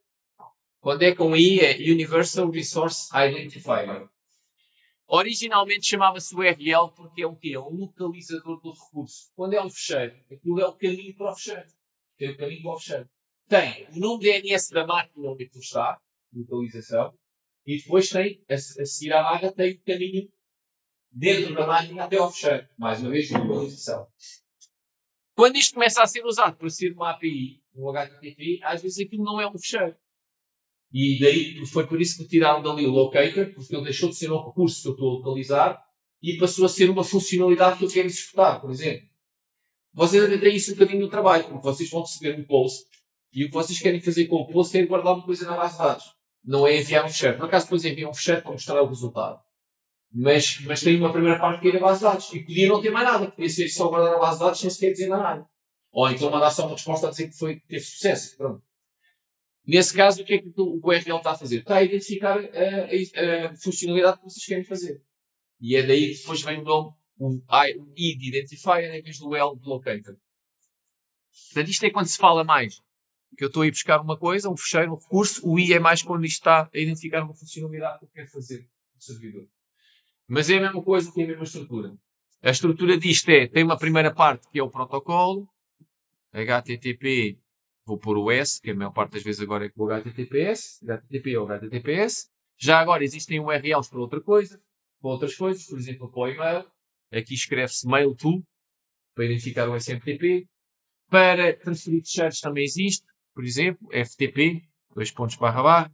Quando é com I, é Universal Resource Identifier. Originalmente chamava-se URL porque é o quê? É um localizador do recurso. Quando é um fecheiro, aquilo é o caminho para o fecheiro. Tem o caminho para o fecheiro. Tem o nome DNS da máquina onde aquilo está, localização, e depois tem, a seguir à vaga, tem o caminho dentro da máquina até ao fecheiro. Mais uma vez, localização. Quando isto começa a ser usado para ser uma API, um HTTP, às vezes aquilo não é um fecheiro. E daí foi por isso que tiraram dali o locator, porque ele deixou de ser um recurso que eu estou a localizar e passou a ser uma funcionalidade que eu quero executar, por exemplo. Vocês ainda têm isso um bocadinho no trabalho, porque vocês vão receber um post e o que vocês querem fazer com o post é guardar uma coisa na base de dados. Não é enviar um fecheiro. Por acaso depois enviam um fecheiro para mostrar o resultado. Mas tem uma primeira parte que é a base de dados. E podia não ter mais nada. Podia ser só guardar a base de dados sem sequer dizer nada. Ou então mandar só uma resposta a dizer que teve sucesso. Pronto. Nesse caso, o que é que o URL está a fazer? Está a identificar a funcionalidade que vocês querem fazer. E é daí que depois vem o nome, o I de Identifier em vez do L de Locator. Portanto, isto é quando se fala mais. Que eu estou a ir buscar uma coisa, um fecheiro, um recurso. O I é mais quando isto está a identificar uma funcionalidade que eu quero fazer no servidor. Mas é a mesma coisa, tem a mesma estrutura. A estrutura disto tem uma primeira parte que é o protocolo. HTTP, vou pôr o S, que a maior parte das vezes agora é com o HTTPS. HTTP ou HTTPS. Já agora existem URLs para outra coisa, para outras coisas, por exemplo, para o e-mail. Aqui escreve-se mail to, para identificar o SMTP. Para transferir ficheiros também existe, por exemplo, FTP, //.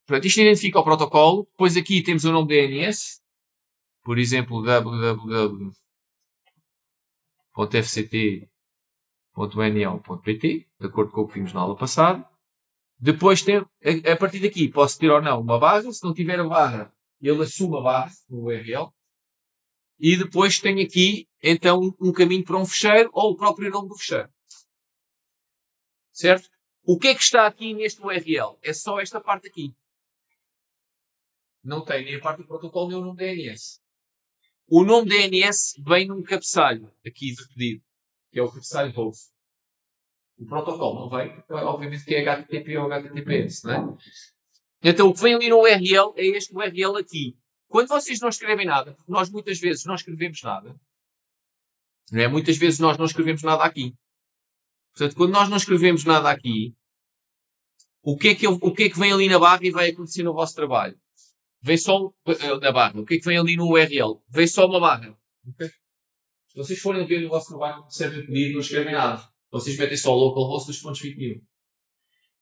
Portanto, isto identifica o protocolo. Depois aqui temos o nome DNS, por exemplo, www.fct.nl.pt, de acordo com o que vimos na aula passada. Depois, a partir daqui, posso ter ou não uma barra. Se não tiver a barra, ele assume a barra no URL. E depois tenho aqui, então, um caminho para um fecheiro ou o próprio nome do fecheiro. Certo? O que é que está aqui neste URL? É só esta parte aqui. Não tem nem a parte do protocolo nem o nome DNS. O nome DNS vem num cabeçalho aqui de pedido, que é o cabeçalho host. O protocolo não vem, porque obviamente que é HTTP ou HTTPS, não é? Então o que vem ali no URL é este URL aqui. Quando vocês não escrevem nada, porque nós muitas vezes não escrevemos nada, não é? Muitas vezes nós não escrevemos nada aqui. Portanto, quando nós não escrevemos nada aqui, o que é que vem ali na barra e vai acontecer no vosso trabalho? Vem só na barra. O que é que vem ali no URL? Vem só uma barra. Okay? Se vocês forem ver o vosso trabalho, recebem o pedido, não escrevem nada. Vocês metem só localhost 2.21.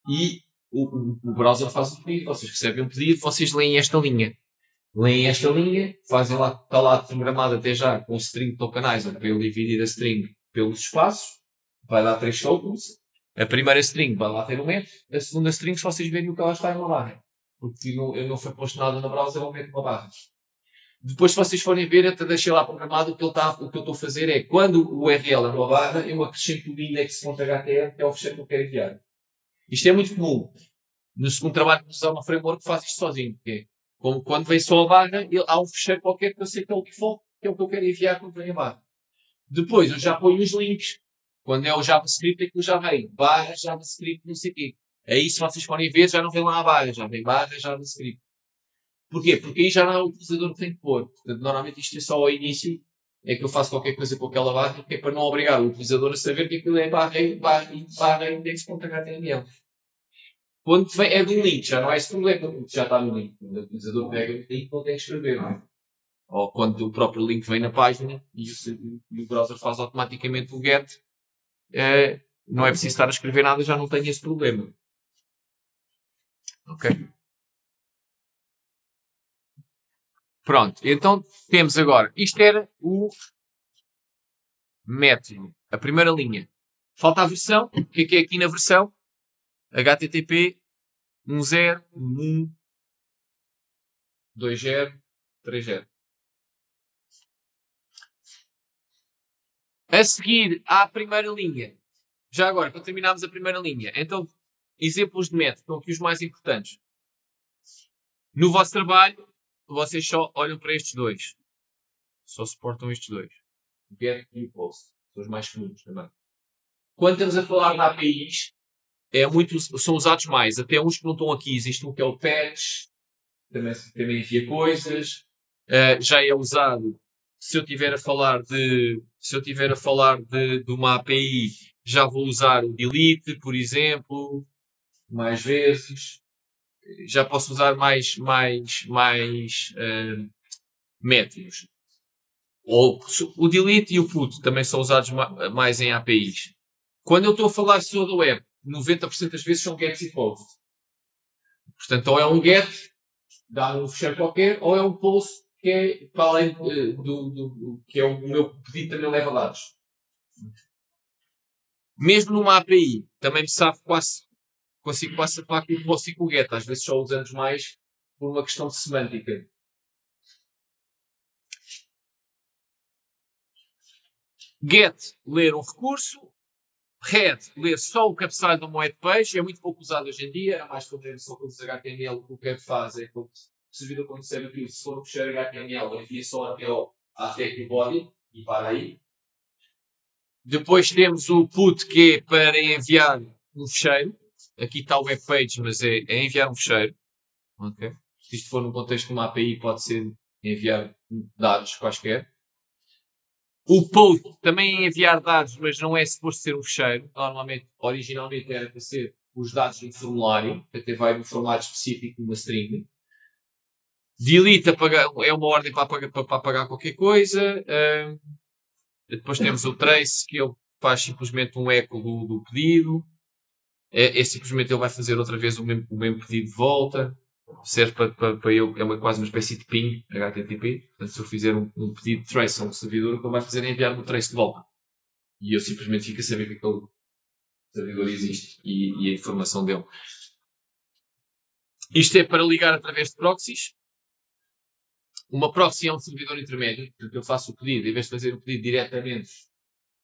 E o browser faz o pedido, vocês recebem um pedido, vocês leem esta linha. Leem esta linha, fazem lá, está lá programado até já com o string tokenizer para ele dividir a string pelos espaços. Vai dar 3 tokens. A primeira string vai lá ter um metro. A segunda string, se vocês verem o que ela está, é uma barra. Porque não foi posto nada no browser, ele mete uma barra. Depois, se vocês forem ver, eu até deixei lá programado o que eu estou a fazer é, quando o URL é uma barra, eu acrescento o index.html, que é o fecheiro que eu quero enviar. Isto é muito comum. No segundo trabalho, vou usar uma framework que faz isto sozinho. Porque como quando vem só a barra, há um fecheiro qualquer que eu sei que é o default, que é o que eu quero enviar quando vem a barra. Depois, eu já ponho os links. Quando é o JavaScript, é que já vem barra, JavaScript, não sei o quê. Aí, se vocês forem ver, já não vem lá a barra, já vem barra, JavaScript. Porquê? Porque aí já não é o utilizador que tem que pôr. Portanto, normalmente isto é só ao início, é que eu faço qualquer coisa com aquela barra, que é para não obrigar o utilizador a saber que aquilo é barra index.html. Quando vem, é do link, já não é esse problema, porque já está no link. Quando o utilizador pega o link, não tem que escrever, não é? Ou quando o próprio link vem na página e o browser faz automaticamente o get, não é preciso estar a escrever nada, já não tem esse problema. Ok? Pronto, então temos agora, isto era o método, a primeira linha. Falta a versão, o que é aqui na versão? HTTP 10, 1, 20, 30. A seguir à primeira linha. Já agora, para terminarmos a primeira linha, então, exemplos de método, estão aqui os mais importantes. No vosso trabalho, vocês só olham para estes dois. Só suportam estes dois. Get e post. São os mais comuns também. Quando estamos a falar de APIs, são usados mais. Até uns que não estão aqui. Existe um que é o patch. Também envia coisas. Já é usado. Se eu tiver a falar de uma API, já vou usar o delete, por exemplo, mais vezes. Já posso usar mais métodos. O delete e o put também são usados mais em APIs. Quando eu estou a falar só do web, 90% das vezes são gets e posts. Portanto, ou é um get, dá um fecheiro qualquer, ou é um post que é para além que é o meu pedido também leva dados. Mesmo numa API, também me sabe consigo quase safar com o post e com o get. Às vezes só usamos mais por uma questão de semântica. Get, ler um recurso. Read, ler só o cabeçalho de uma web page. É muito pouco usado hoje em dia. É mais como só com os HTML. O que o web faz é que o servidor, quando recebe aquilo, se for um fecheiro HTML, envia só até o body e para aí. Depois temos o put, que é para enviar um fecheiro. Aqui está o webpage, mas é enviar um fecheiro. Okay? Se isto for no contexto de uma API, pode ser enviar dados quaisquer. O post também é enviar dados, mas não é suposto ser um fecheiro. Normalmente, originalmente era para ser os dados de um formulário, até vai num formulário específico, numa string. Delete é uma ordem para apagar qualquer coisa. Depois temos o trace, que ele faz simplesmente um eco do pedido. Simplesmente ele vai fazer outra vez o mesmo pedido de volta. Serve para eu, quase uma espécie de ping HTTP. Portanto, se eu fizer um pedido de trace a um servidor, o que ele vai fazer é enviar-me o trace de volta. E eu simplesmente fico a saber que aquele servidor existe e a informação dele. Isto é para ligar através de proxies. Uma proxy é um servidor intermédio. Portanto, eu faço o pedido, em vez de fazer o pedido diretamente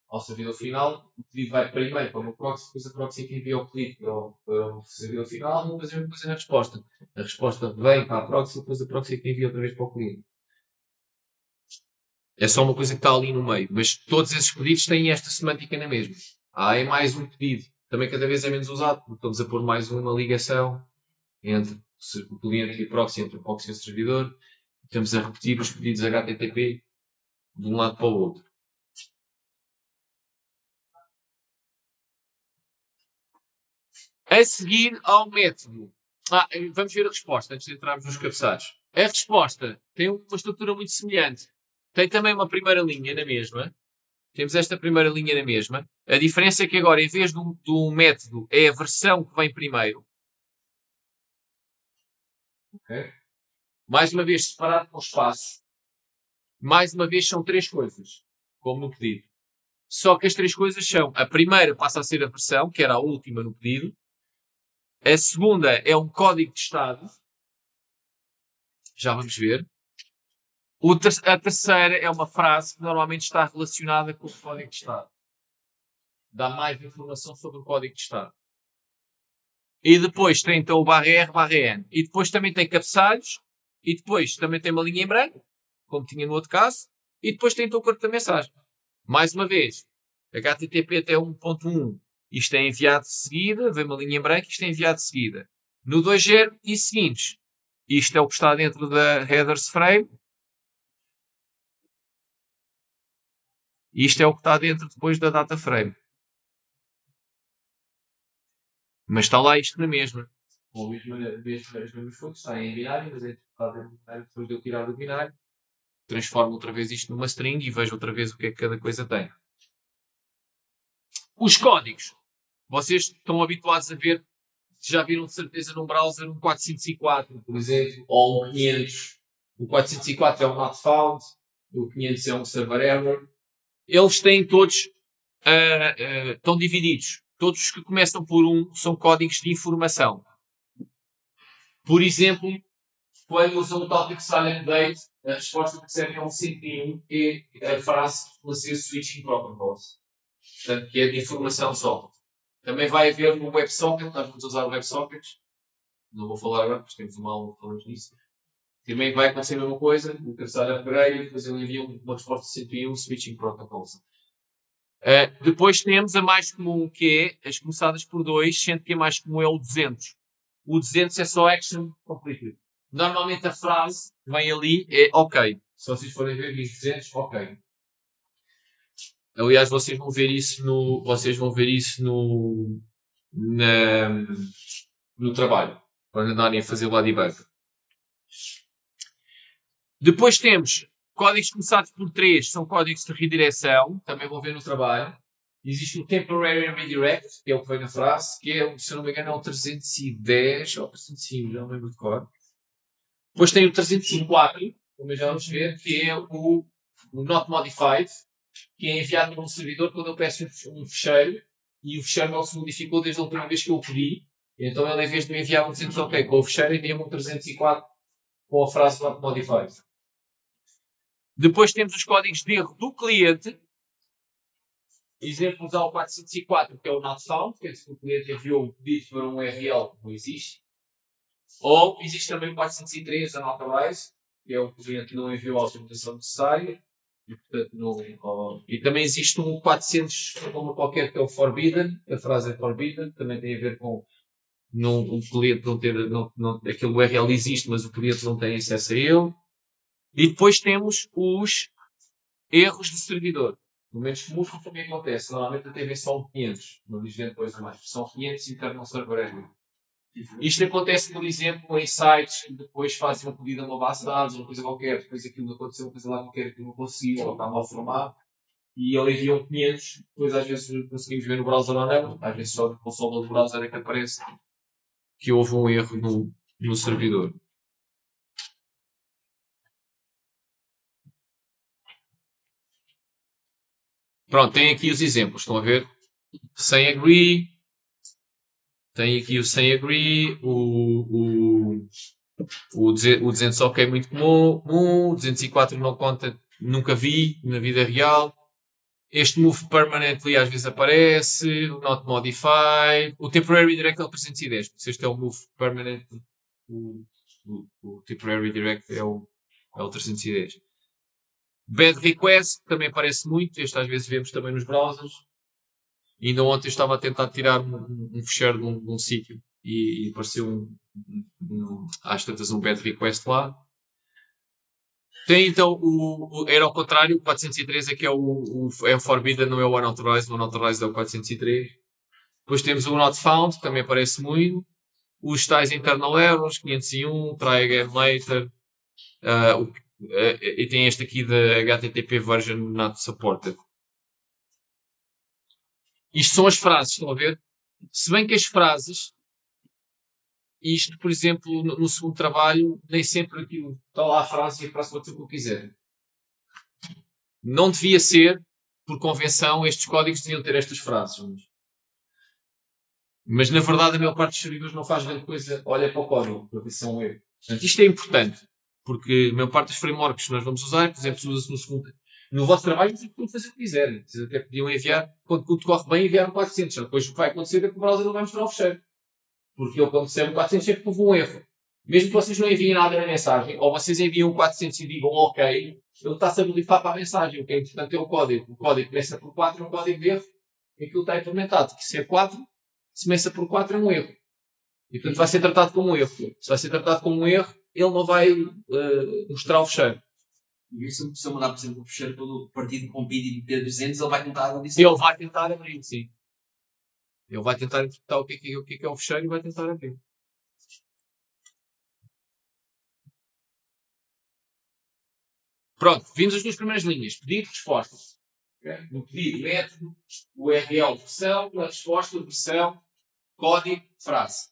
ao servidor final, o pedido vai primeiro para uma proxy, depois a proxy é que envia o pedido para o servidor final e depois eu fazer a resposta. A resposta vem para a proxy, depois a proxy é que envia outra vez para o cliente. É só uma coisa que está ali no meio, mas todos esses pedidos têm esta semântica na mesma. É mais um pedido. Também cada vez é menos usado, porque estamos a pôr mais uma ligação entre o cliente e a proxy, entre o proxy e o servidor. Estamos a repetir os pedidos HTTP de um lado para o outro. A seguir ao método. Vamos ver a resposta antes de entrarmos nos cabeçalhos. A resposta tem uma estrutura muito semelhante. Tem também uma primeira linha na mesma. Temos esta primeira linha na mesma. A diferença é que agora, em vez do método, é a versão que vem primeiro. Okay. Mais uma vez, separado por espaços. Mais uma vez, são três coisas, como no pedido. Só que as três coisas são: a primeira passa a ser a versão, que era a última no pedido. A segunda é um código de estado. Já vamos ver. A terceira é uma frase que normalmente está relacionada com o código de estado. Dá mais informação sobre o código de estado. E depois tem então o /R/N. E depois também tem cabeçalhos. E depois também tem uma linha em branco, como tinha no outro caso. E depois tem então o corpo da mensagem. Mais uma vez, HTTP até 1.1. Isto é enviado de seguida. Vem uma linha em branco. Isto é enviado de seguida. No 2.0 e seguintes. Isto é o que está dentro da headers frame. E isto é o que está dentro depois da data frame. Mas está lá isto na mesma. Com as mesmas fontes, está em binário, mas está dentro do binário. Depois de eu tirar do binário, transformo outra vez isto numa string e vejo outra vez o que é que cada coisa tem. Os códigos. Vocês estão habituados a ver, já viram de certeza num browser um 404, por exemplo, ou um 500. O 404 é um not found, o 500 é um server error. Eles têm todos, estão divididos. Todos os que começam por 1 são códigos de informação. Por exemplo, quando usam o topic silent date, a resposta que recebem é um 101, que é a frase que ser switching protocols. Portanto, que é de informação só. Também vai haver no WebSocket, nós vamos usar o WebSocket. Não vou falar agora, porque temos uma aula que falamos nisso. Também vai acontecer a mesma coisa, o cabeçalho upgrade, depois ele envia uma resposta de 101, switching protocols. Depois temos a mais comum, que é as começadas por 2, sendo que a mais comum é o 200. O 200 é só action completed. Normalmente a frase que vem ali é ok. Se vocês forem ver, diz 200, ok. Aliás, vocês vão ver isso no trabalho, quando andarem a fazer lá debug. Depois temos códigos começados por 3, são códigos de redireção, também vão ver no trabalho. Existe o Temporary Redirect, que é o que vem na frase, que é, se eu não me engano, é o 310 ou 305, já não lembro de cor. Depois tem o 304, como já vamos ver, que é o Not Modified, que é enviado para um servidor quando eu peço um fecheiro e o fecheiro não se modificou desde a última vez que eu o pedi. Então ele, em vez de me enviar um 200 OK com o fecheiro, envia-me um 304 com a frase Not Modified. Depois temos os códigos de erro do cliente. Exemplos ao 404, que é o not found, que é se o cliente enviou o pedido para um URL que não existe. Ou existe também o 403, unauthorized, que é o cliente que não enviou a autorização necessária. E, portanto, e também existe um 400, como qualquer, que é o forbidden. A frase é forbidden, também tem a ver com o cliente não ter, aquele URL existe, mas o cliente não tem acesso a ele. E depois temos os erros do servidor. No menos comuns também acontece. Normalmente até vem só 500. Não diz depois mais. São 500 internal server error. Isto acontece, por exemplo, em sites que depois fazem um pedido a uma base de dados, uma coisa qualquer, depois aquilo aconteceu, uma coisa lá qualquer que não conseguiu, ou está mal formado, e ele enviou 500, depois às vezes conseguimos ver no browser ou não, às vezes só no console do browser é que aparece que houve um erro no servidor. Pronto, tem aqui os exemplos, estão a ver? Sem agree, tem aqui o sem agree, o 200 ok é muito comum, o 204 não conta, nunca vi na vida real. Este move permanently às vezes aparece, o not modified, o temporary direct é o 310, porque este é o move permanent, o temporary direct é o 310. Bad request também aparece muito, este às vezes vemos também nos browsers. Ainda ontem eu estava a tentar tirar um fecheiro de um sítio e apareceu às tantas um bad request lá. Tem então era ao contrário, o 403 é que é o forbidden, não é o unauthorized, o unauthorized é o 403. Depois temos o not found, que também aparece muito. Os tais internal errors, 501, try again later. E tem este aqui da HTTP version not supported. Isto são as frases, estão a ver? Se bem que as frases, isto, por exemplo, no segundo trabalho, nem sempre aquilo está lá a frase e a frase pode ser o que eu quiser. Não devia ser, por convenção, estes códigos deviam ter estas frases. Mas na verdade a maior parte dos servidores não faz grande coisa, olha para o código, para ver se é um erro. Portanto, isto é importante, porque a maior parte dos frameworks que nós vamos usar, por exemplo, usa-se no segundo. No vosso trabalho, vocês podem fazer o que quiserem. Vocês até podiam enviar, quando tudo corre bem, enviar um 400. Depois o que vai acontecer é que o browser não vai mostrar o fecheiro. Porque ele, quando recebe um 400, é porque houve um erro. Mesmo que vocês não enviem nada na mensagem, ou vocês enviam um 400 e digam OK, ele está-se a borrifar para a mensagem. O que é importante é o código. O código começa por 4, é um código de erro, e aquilo está implementado. Que se é 4, se começa por 4 é um erro. E portanto vai ser tratado como um erro. Se vai ser tratado como um erro, ele não vai mostrar o fecheiro. E se eu mandar, por exemplo, o fecheiro pelo partido com PID de 200, ele vai tentar abrir. Ele vai tentar abrir, sim. Ele vai tentar interpretar o que é o fecheiro e vai tentar abrir. Pronto, vimos as duas primeiras linhas. Pedido, resposta. Okay? No pedido, método, URL, versão, na resposta, versão, código, frase.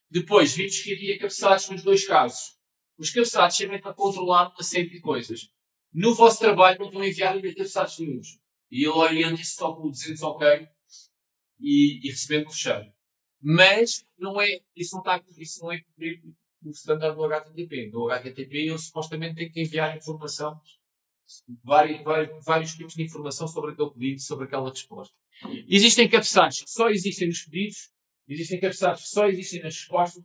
Depois, vimos que havia cabeçalhos nos dois casos. Os cabeçalhos servem para controlar uma série de coisas. No vosso trabalho não vão enviar cabeçalhos nenhums. E ele orienta-se só com o 200 OK e recebendo o fecheiro. Mas não é, isso não é cumprido o standard do HTTP. No HTTP eu supostamente tenho que enviar informação, vários tipos de informação sobre aquele pedido, sobre aquela resposta. Existem cabeçalhos que só existem nos pedidos, existem cabeçalhos que só existem nas respostas,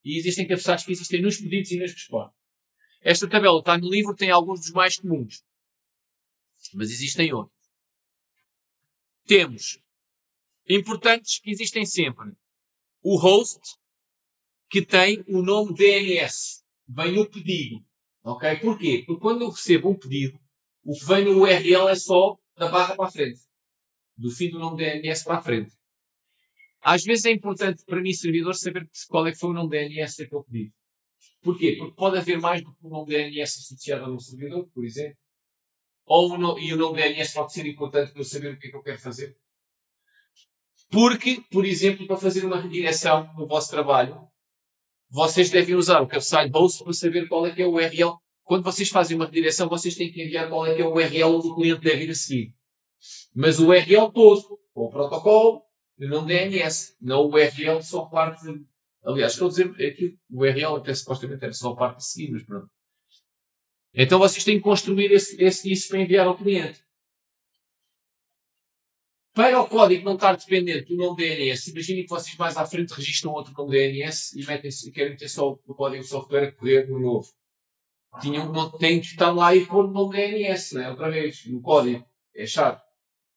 e existem cabeçalhos que existem nos pedidos e nas respostas. Esta tabela está no livro, tem alguns dos mais comuns. Mas existem outros. Temos importantes que existem sempre. O host, que tem o nome DNS. Vem no pedido. Ok? Porquê? Porque quando eu recebo um pedido, o que vem no URL é só da barra para a frente. Do fim do nome DNS para a frente. Às vezes é importante para mim, servidor, saber qual é que foi o nome DNS daquele pedido. Porquê? Porque pode haver mais do que um nome DNS associado a um servidor, por exemplo. E o nome DNS pode ser importante para eu saber o que é que eu quero fazer. Porque, por exemplo, para fazer uma redireção no vosso trabalho, vocês devem usar o cabeçalho host para saber qual é que é o URL. Quando vocês fazem uma redireção, vocês têm que enviar qual é que é o URL onde o cliente deve ir a seguir. Mas o URL todo, com o protocolo, e o nome DNS, não o URL só parte de... Aliás, estou a dizer aqui, o URL até supostamente era só a parte a seguir, mas pronto. Então vocês têm que construir isso para enviar ao cliente. Para o código não estar dependente do nome DNS, imaginem que vocês mais à frente registram outro nome DNS e querem ter só o código de software a correr no novo. tem que estar lá e pôr no DNS, né? Outra vez, no código. É chato.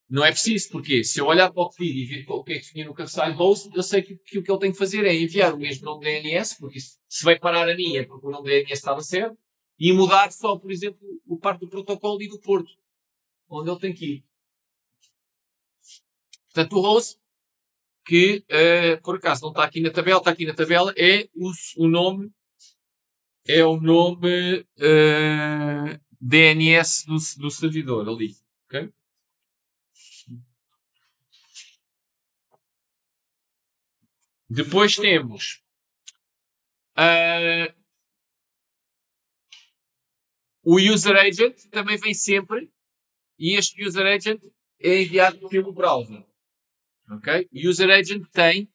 Não é preciso, porque se eu olhar para o pedido e ver o que é que tinha no cabeçalho host, eu sei que o que ele tem que fazer é enviar o mesmo nome DNS, porque se vai parar a mim é porque o nome DNS estava certo, e mudar só, por exemplo, o parte do protocolo e do porto, onde ele tem que ir. Portanto, o host, que por acaso não está aqui na tabela, está aqui na tabela, é o nome DNS do servidor ali. Okay? Depois temos o user agent, também vem sempre, e este user agent é enviado pelo browser. Okay? O user agent tem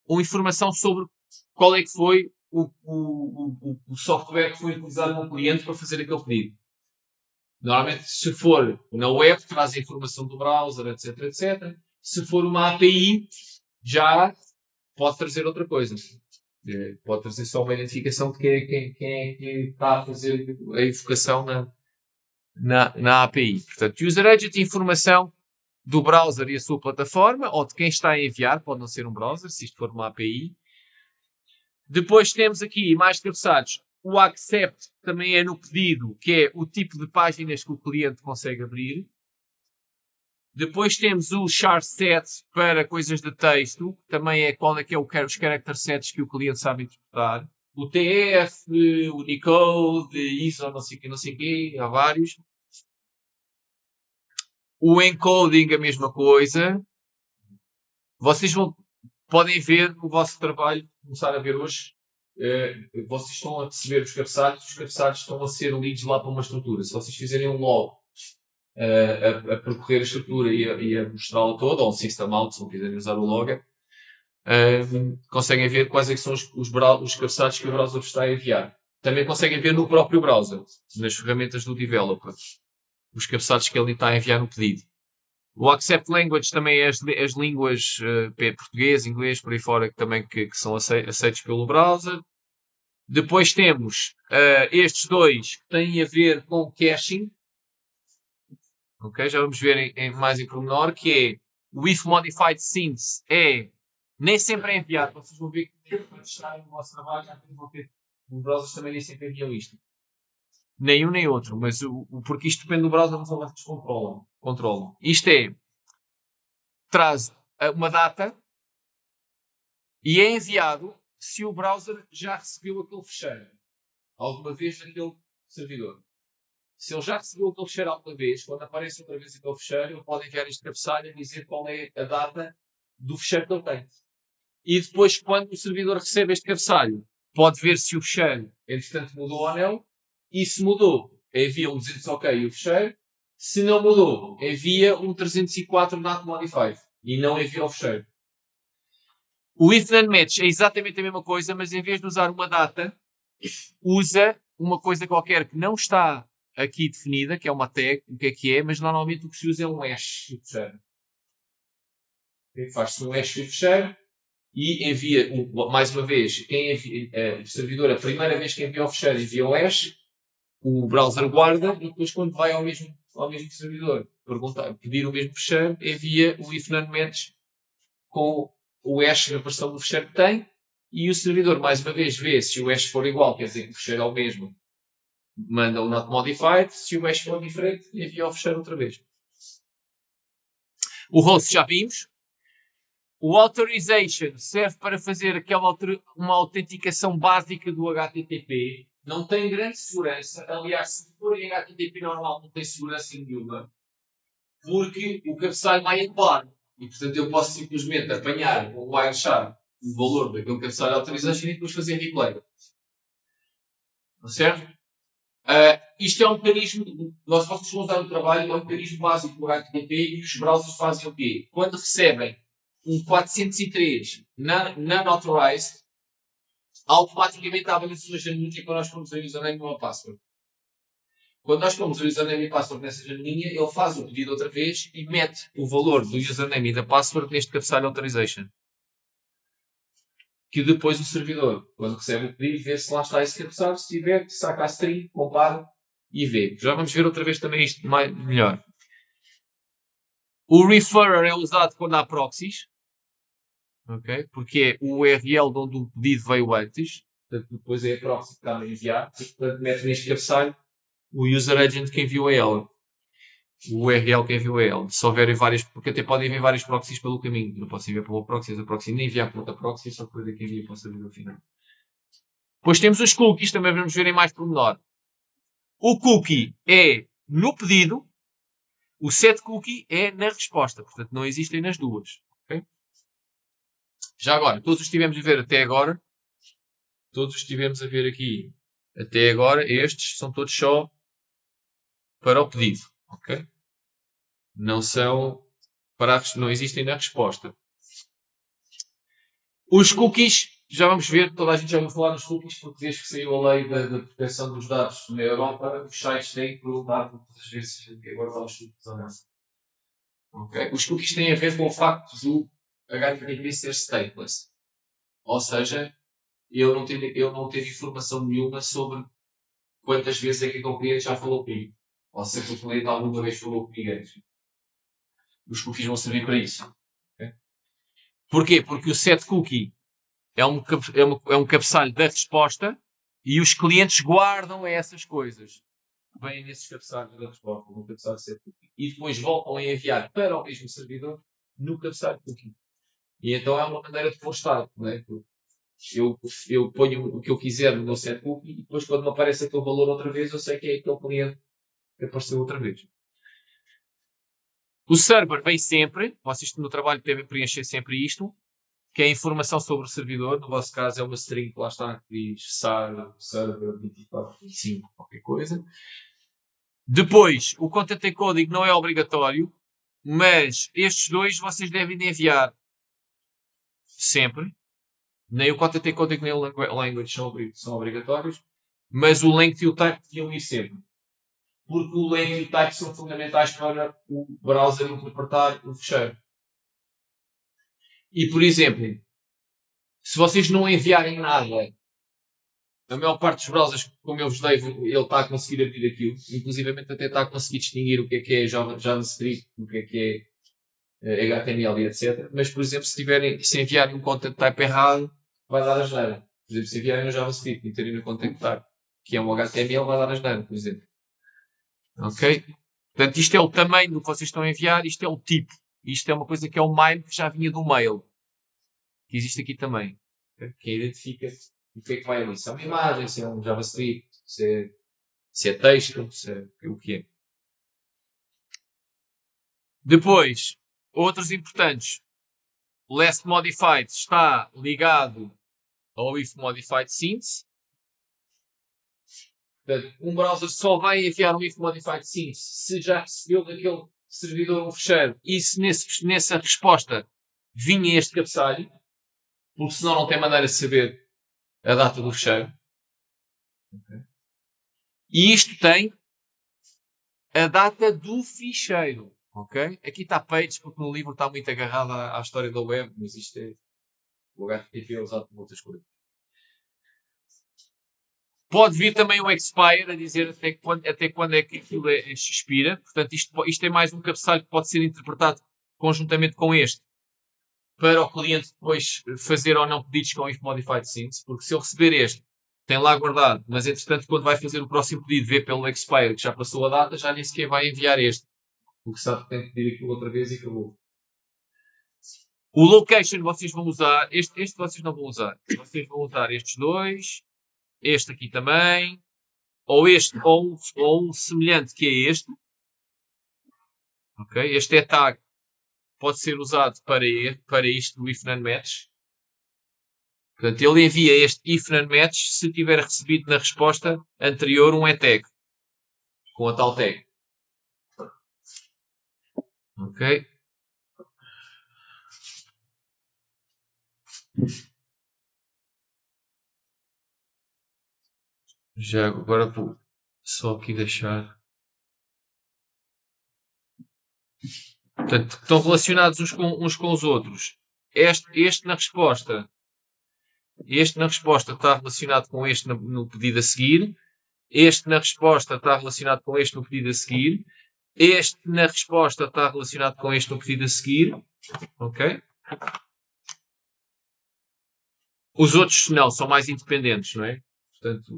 uma informação sobre qual é que foi o software que foi utilizado no cliente para fazer aquele pedido. Normalmente, se for na web, traz a informação do browser, etc, etc. Se for uma API, já pode trazer outra coisa. Pode trazer só uma identificação de quem é que está a fazer a invocação na API. Portanto, user agent, informação do browser e a sua plataforma, ou de quem está a enviar, pode não ser um browser, se isto for uma API. Depois temos aqui, mais cabeçados, o accept, também é no pedido, que é o tipo de páginas que o cliente consegue abrir. Depois temos o char set para coisas de texto, que também é qual é que é os character sets que o cliente sabe interpretar. O TF, o Unicode, ISO, não sei o quê, há vários. O encoding, a mesma coisa. Vocês podem ver o vosso trabalho, começar a ver hoje. Vocês estão a receber os cabeçalhos estão a ser lidos lá para uma estrutura. Se vocês fizerem um log a percorrer a estrutura e a mostrá-la toda, ou um system out, se não quiserem usar o logger, conseguem ver quais é que são os cabeçalhos que o browser está a enviar. Também conseguem ver no próprio browser, nas ferramentas do developer, os cabeçalhos que ele está a enviar no pedido. O accept language também é as línguas português, inglês, por aí fora, que são aceitos pelo browser. Depois temos estes dois que têm a ver com caching. Okay? Já vamos ver mais em pormenor, que é o if modified since nem sempre é enviado. Vocês vão ver que para testarem no vosso trabalho, já vão ter, os browsers também nem sempre enviam isto. Nem um nem outro, mas porque isto depende do browser, mas vocês controlam. Isto traz uma data e é enviado se o browser já recebeu aquele fecheiro alguma vez naquele servidor. Se ele já recebeu aquele fecheiro alguma vez, quando aparece outra vez aquele fecheiro, ele pode enviar este cabeçalho e dizer qual é a data do fecheiro que ele tem. E depois, quando o servidor recebe este cabeçalho, pode ver se o fecheiro, entretanto, mudou ou não. E se mudou, envia um 200 OK e o fecheiro. Se não mudou, envia um 304 not modified. E não envia o fecheiro. O if then match é exatamente a mesma coisa, mas em vez de usar uma data, usa uma coisa qualquer que não está aqui definida, que é uma tag, o que é, mas normalmente o que se usa é um hash do fecheiro. Faz-se um hash do fecheiro e envia, mais uma vez, o servidor, a primeira vez que envia o fecheiro, envia o hash, o browser guarda e depois quando vai ao mesmo servidor pedir o mesmo fecheiro, envia o if none match com o hash na versão do fecheiro que tem e o servidor, mais uma vez, vê se o hash for igual, quer dizer que o fecheiro é o mesmo, manda o not modified, se o hash for diferente, envia o fecheiro outra vez. O host já vimos. O authorization serve para fazer uma autenticação básica do HTTP. Não tem grande segurança. Aliás, se for em HTTP normal, não tem segurança nenhuma. Porque o cabeçalho vai em claro. E, portanto, eu posso simplesmente apanhar o Wireshark o valor daquele cabeçalho de authorization e depois fazer replay. Certo? Isto é um mecanismo, vocês vão usar no trabalho, é um mecanismo básico do HTTP e os browsers fazem o quê? Quando recebem um 403 non-authorized, automaticamente abre-lhe suas janelinhas quando nós pomos o username e uma password. Quando nós pomos o username e password nessa janelinha, ele faz o pedido outra vez e mete o valor do username e da password neste cabeçalho authorization. que depois o servidor, quando recebe o pedido, vê se lá está esse cabeçalho. Se tiver, saca a string, compara e vê. Já vamos ver outra vez também isto melhor. O referrer é usado quando há proxies, okay? Porque é o URL de onde o pedido veio antes. Portanto, depois é a proxy que está a enviar. E, portanto, mete neste cabeçalho o user agent que enviou a ela. O URL que enviou a ela. Se houverem várias, porque até podem enviar vários proxies pelo caminho. Não posso enviar para uma proxy, essa proxy nem enviar para outra proxy, só depois é que envia para o servidor final. Depois temos os cookies, também vamos ver em mais pormenor. O cookie é no pedido, o set cookie é na resposta. Portanto, não existem nas duas. Okay? Já agora, todos os que estivemos a ver até agora, todos os que estivemos a ver aqui até agora, estes são todos só para o pedido. Ok? Não são para não existem na resposta. Os cookies, já vamos ver, toda a gente já ouviu falar dos cookies, porque desde que saiu a lei da proteção dos dados na Europa, os sites têm que perguntar muitas vezes se a gente quer guardar os cookies ou não. Okay? Os cookies têm a ver com o facto do HTTP ser stateless. Ou seja, eu não ter informação nenhuma sobre quantas vezes é que o cliente já falou comigo. Ou se o cliente alguma vez falou comigo antes. Os cookies vão servir para isso. Okay? Porquê? Porque o set cookie é um cabeçalho da resposta e os clientes guardam essas coisas. Vêm nesses cabeçalhos da resposta, no cabeçalho set cookie. E depois voltam a enviar para o mesmo servidor no cabeçalho cookie. E então é uma maneira de postar, não é? Eu ponho o que eu quiser no meu set cookie e depois quando me aparece aquele valor outra vez, eu sei que é aquele cliente que apareceu outra vez. O server vem sempre, vocês no trabalho devem preencher sempre isto, que é a informação sobre o servidor. No vosso caso é uma string que lá está, que diz server 2425, qualquer coisa. Depois, o content encoding não é obrigatório, mas estes dois vocês devem enviar sempre. Nem o content encoding nem o language são obrigatórios, mas o length e o type deviam ir sempre. Porque o length e o type são fundamentais para o browser interpretar o fecheiro. E, por exemplo, se vocês não enviarem nada, a maior parte dos browsers, como eu vos dei, ele está a conseguir abrir aquilo. Inclusive até está a conseguir distinguir o que é JavaScript, o que é HTML e etc. Mas, por exemplo, se enviarem um content type errado, vai dar asneira. Por exemplo, se enviarem um JavaScript e terem no content type, que é um HTML, vai dar asneira, por exemplo. Ok? Portanto, isto é o tamanho do que vocês estão a enviar, isto é o tipo. Isto é uma coisa que é o MIME que já vinha do mail. Que existe aqui também. Okay? Que identifica o que é que vai ali. Se é uma imagem, se é um JavaScript, se é texto, se é o que é. Depois, outros importantes. O last modified está ligado ao if modified since. Portanto, um browser só vai enviar um if modified since se já recebeu daquele servidor um fecheiro e se nessa resposta vinha este cabeçalho, porque senão não tem maneira de saber a data do fecheiro. Okay. E isto tem a data do ficheiro. Okay? Aqui está pages porque no livro está muito agarrado à história da web, mas isto é o HTTP é usado para outras coisas. Pode vir também o expire a dizer até quando é que aquilo expira. Portanto, isto é mais um cabeçalho que pode ser interpretado conjuntamente com este para o cliente depois fazer ou não pedidos com if modified since, porque se eu receber este, tem lá guardado, mas entretanto quando vai fazer o próximo pedido, vê pelo expire que já passou a data, já nem sequer vai enviar este. Porque sabe que tem que pedir aquilo outra vez e acabou. O location vocês vão usar, este vocês não vão usar. Vocês vão usar estes dois, este aqui também, ou um semelhante que é este. Okay? Este é tag, pode ser usado para isto do if none match. Portanto, ele envia este if none match se tiver recebido na resposta anterior um tag, com a tal tag. Ok? Já agora vou só aqui deixar. Portanto, estão relacionados uns com os outros. Este na resposta Este na resposta está relacionado com este no pedido a seguir. Este na resposta está relacionado com este no pedido a seguir. Este na resposta está relacionado com este no pedido a seguir. Ok? Os outros não, são mais independentes, não é? Portanto,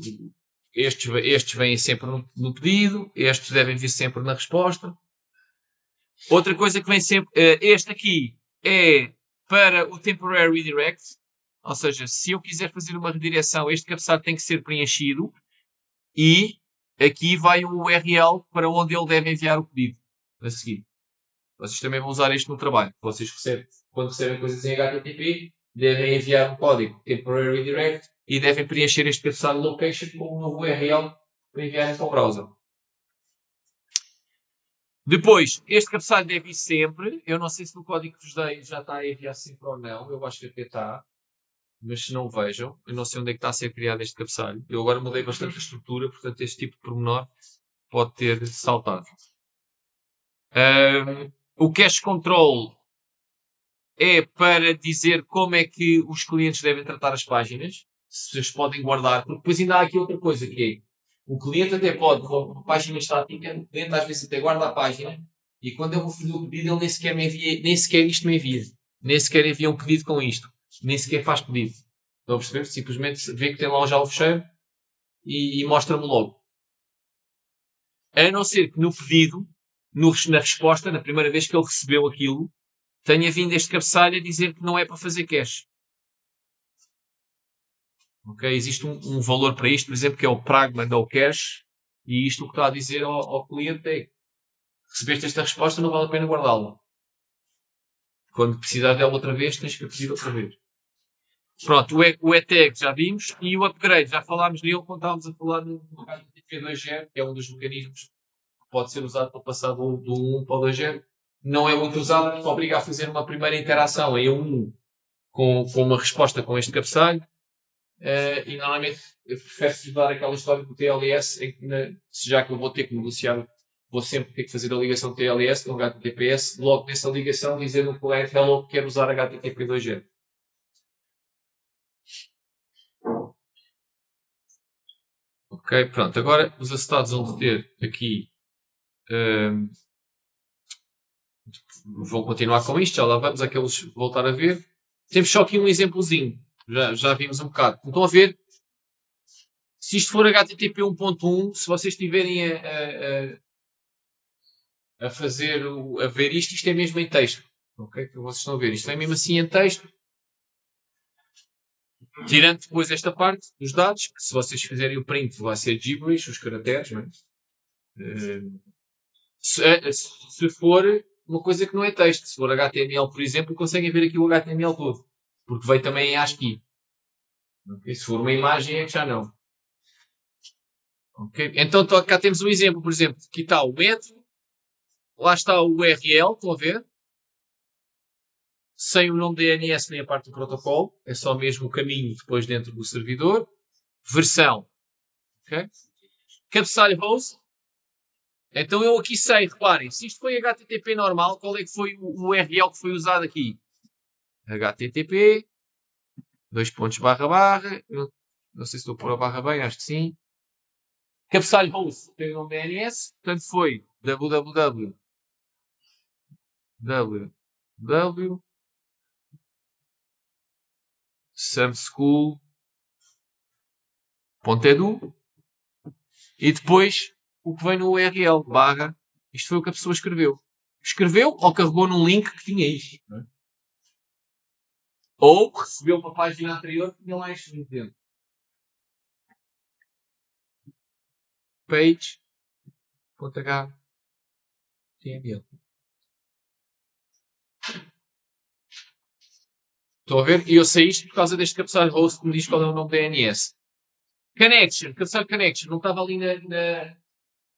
estes vêm sempre no pedido, estes devem vir sempre na resposta. Outra coisa que vem sempre, este aqui é para o temporary redirect, ou seja, se eu quiser fazer uma redireção, este cabeçalho tem que ser preenchido e aqui vai o URL para onde ele deve enviar o pedido a seguir. Vocês também vão usar isto no trabalho. Vocês recebem, quando recebem coisas em HTTP, devem enviar um código temporary redirect e devem preencher este cabeçalho location com um novo URL para enviarem para o browser. Depois, este cabeçalho deve ir sempre. Eu não sei se no código que vos dei já está a enviar sempre ou não. Eu acho que até está. Mas se não vejam, eu não sei onde é que está a ser criado este cabeçalho. Eu agora mudei bastante a estrutura, portanto este tipo de pormenor pode ter saltado. O cache control é para dizer como é que os clientes devem tratar as páginas. Se as podem guardar. Porque depois ainda há aqui outra coisa que é, o cliente até pode, com uma página estática, o cliente às vezes até guarda a página e quando eu vou fazer o pedido ele nem sequer me envia, nem sequer isto me envia. Nem sequer envia um pedido com isto. Nem sequer faz pedido. Estão a perceber? Simplesmente vê que tem lá já o fecheiro e mostra-me logo. A não ser que no pedido, na resposta, na primeira vez que ele recebeu aquilo, tenha vindo este cabeçalho a dizer que não é para fazer cache. Okay? Existe um valor para isto, por exemplo, que é o Pragma No Cache, e isto o que está a dizer ao cliente é: recebeste esta resposta, não vale a pena guardá-la. Quando precisar dela outra vez, tens que pedir outra vez. Pronto, o ETAG já vimos, e o upgrade, já falámos nele quando estávamos a falar no HTTP 2.0, que é um dos mecanismos que pode ser usado para passar do 1 para o 2.0. Não é muito usado porque obriga a fazer uma primeira interação em 1 com uma resposta com este cabeçalho. E normalmente eu prefiro dar aquela história do TLS, em que, já que eu vou ter que negociar, vou sempre ter que fazer a ligação TLS com HTTPS, logo nessa ligação dizer no client hello que quero usar HTTP 2.0. Ok, pronto. Agora os acetados vão ter aqui. Vou continuar com isto, já lá vamos, aqueles voltar a ver. Temos só aqui um exemplozinho. Já vimos um bocado. Estão a ver? Se isto for HTTP 1.1, se vocês estiverem a ver isto é mesmo em texto. Ok? Que vocês estão a ver. Isto é mesmo assim em texto. Tirando depois esta parte dos dados, que se vocês fizerem o print vai ser gibberish, os caracteres, não é? Se for uma coisa que não é texto, se for HTML, por exemplo, conseguem ver aqui o HTML todo. Porque veio também em ASCII. Okay? Se for uma imagem é que já não. Okay? Então cá temos um exemplo, por exemplo, aqui está o método, lá está o URL, estão a ver? Sem o nome DNS nem a parte do protocolo, é só mesmo o caminho depois dentro do servidor. Versão. Okay? Cabeçalho host. Então eu aqui sei, reparem, se isto foi HTTP normal, qual é que foi o URL que foi usado aqui? HTTP, não sei se estou a pôr a barra bem, acho que sim. Cabeçalho host tem o nome DNS, portanto foi www samschool.edu e depois o que vem no URL, barra, isto foi o que a pessoa escreveu. Escreveu ou carregou num link que tinha isto. Não é? Ou recebeu uma página anterior que tinha lá isto dentro. Page.html. Estão a ver? E eu sei isto por causa deste cabeçalho host que me diz qual é o nome DNS. Connection, cabeçalho connection, não estava ali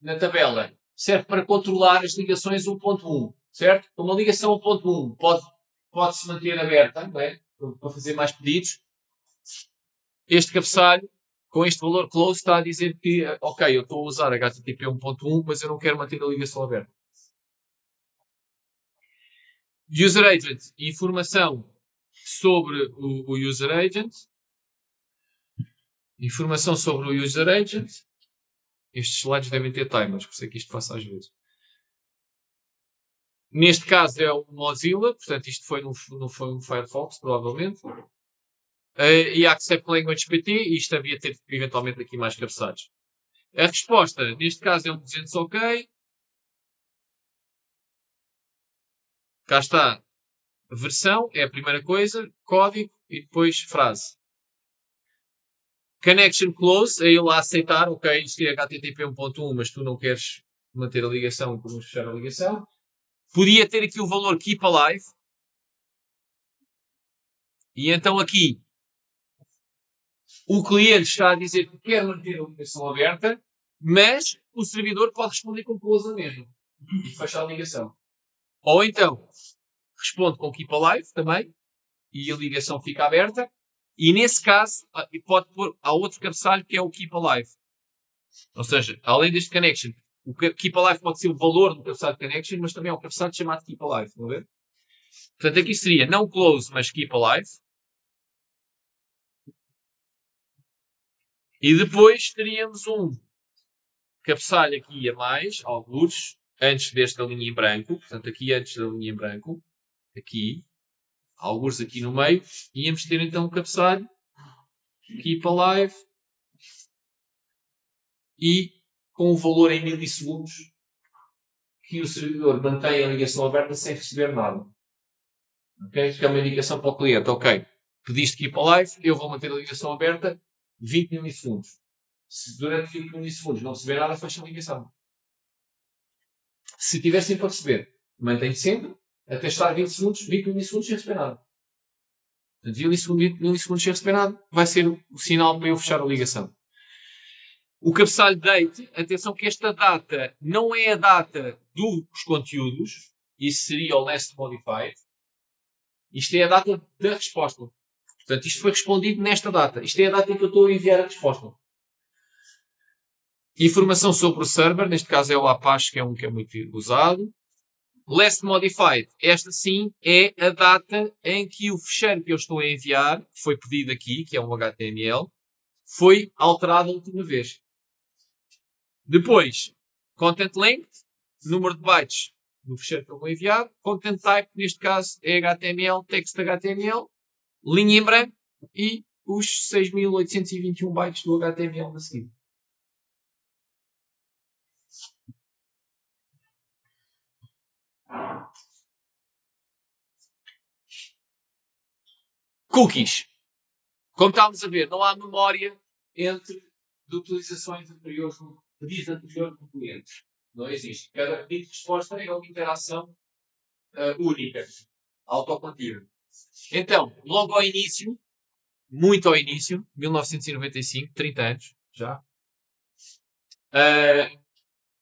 na tabela. Serve para controlar as ligações 1.1, certo? Uma ligação 1.1 pode-se manter aberta, não é? Para fazer mais pedidos. Este cabeçalho, com este valor close, está a dizer que, ok, eu estou a usar HTTP 1.1, mas eu não quero manter a ligação aberta. User Agent, informação sobre o User Agent. Informação sobre o user agent. Estes slides devem ter timers, por isso é que isto passa às vezes. Neste caso é o Mozilla, portanto isto não foi um Firefox, provavelmente. E Accept Language PT, e isto havia ter eventualmente aqui mais cabeçalhos. A resposta, neste caso, é um 200 OK. Cá está. Versão é a primeira coisa, código e depois frase. Connection close, é ele a aceitar, ok, isto é HTTP 1.1, mas tu não queres manter a ligação, podemos fechar a ligação. Podia ter aqui o valor keep alive. E então aqui, o cliente está a dizer que quer manter a ligação aberta, mas o servidor pode responder com close na mesma. E fecha a ligação. Ou então, responde com keep alive também, e a ligação fica aberta. E nesse caso, pode pôr, há outro cabeçalho que é o keep alive. Ou seja, além deste connection, o keep alive pode ser o valor do cabeçalho de connection, mas também é um cabeçalho chamado keep alive. Estão a ver? Portanto, aqui seria não close, mas keep alive. E depois teríamos um cabeçalho aqui a mais, alguns, antes desta linha em branco. Portanto, aqui antes da linha em branco. Aqui. Alguns aqui no meio. E íamos ter então um cabeçalho. Keep alive. E com o valor em milissegundos que o servidor mantém a ligação aberta sem receber nada. Ok? Isto é uma indicação para o cliente. Ok. Pediste keep alive. Eu vou manter a ligação aberta 20 milissegundos. Se durante 20 milissegundos não receber nada, fecha a ligação. Se tiver sempre a receber, mantém sempre até estar 20 milissegundos sem receber nada. Portanto, 20 milissegundos sem receber nada vai ser o sinal para eu fechar a ligação. O cabeçalho date, atenção que esta data não é a data dos conteúdos, isso seria o last modified. Isto é a data da resposta. Portanto, isto foi respondido nesta data. Isto é a data em que eu estou a enviar a resposta. Informação sobre o server, neste caso é o Apache, que é um que é muito usado. Last modified, esta sim é a data em que o fecheiro que eu estou a enviar, que foi pedido aqui, que é um HTML, foi alterado a última vez. Depois, content length, número de bytes do fecheiro que eu vou enviar. Content type, neste caso, é HTML, text HTML, linha em branco e os 6.821 bytes do HTML a seguir. Cookies. Como estávamos a ver, não há memória entre de utilizações anteriores, pedidos anteriores do cliente. Não existe. Cada pedido de resposta é uma interação única, autocontida. Então, logo ao início, muito ao início, 1995, 30 anos já,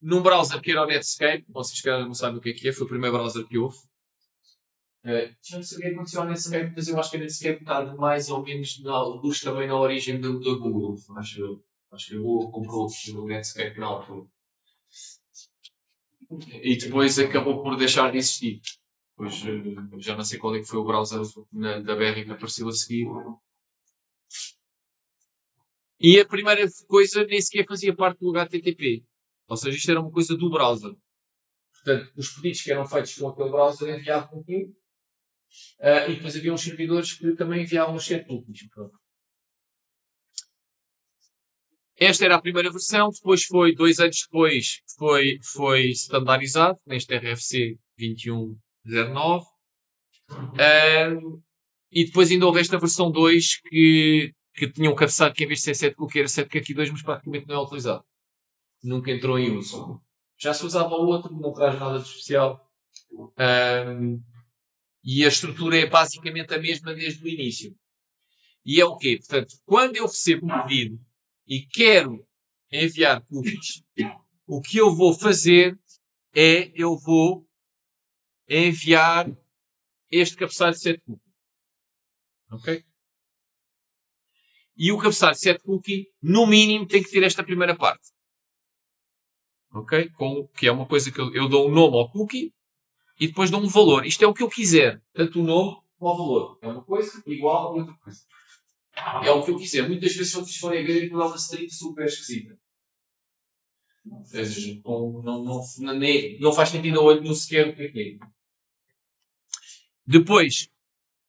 num browser que era o Netscape, vocês não sabem o que é, foi o primeiro browser que houve. Já não sei o que aconteceu ao Netscape, mas eu acho que a Netscape está mais ou menos luz também na origem da Google. Acho que a Google comprou o Netscape na altura. E depois acabou por deixar de existir. Pois, já não sei qual é que foi o browser da BR que apareceu a seguir. E a primeira coisa nem sequer fazia parte do HTTP. Ou seja, isto era uma coisa do browser. Portanto, os pedidos que eram feitos com aquele browser enviavam aquilo. E depois havia uns servidores que também enviavam os cookies. Esta era a primeira versão, depois 2 anos depois, foi standardizado neste RFC 2109. E depois ainda houve esta versão 2 que tinha um cabeçalho que em vez de ser 7 cookie era 7 cookie 2, mas praticamente não é utilizado. Nunca entrou em uso. Já se usava o outro, não traz nada de especial. E a estrutura é basicamente a mesma desde o início. E é o quê? Portanto, quando eu recebo um pedido e quero enviar cookies, o que eu vou fazer é, eu vou enviar este cabeçalho de 7 cookie. Ok? E o cabeçalho de 7 cookie, no mínimo, tem que ter esta primeira parte. Ok? Que é uma coisa que eu dou um nome ao cookie e depois dou um valor. Isto é o que eu quiser. Tanto o nome como o valor. É uma coisa igual a outra coisa. É o que eu quiser. Muitas vezes, se vocês forem ver, aquilo é uma string super esquisita. Não faz sentido ao olho nenhum sequer o que é. Depois,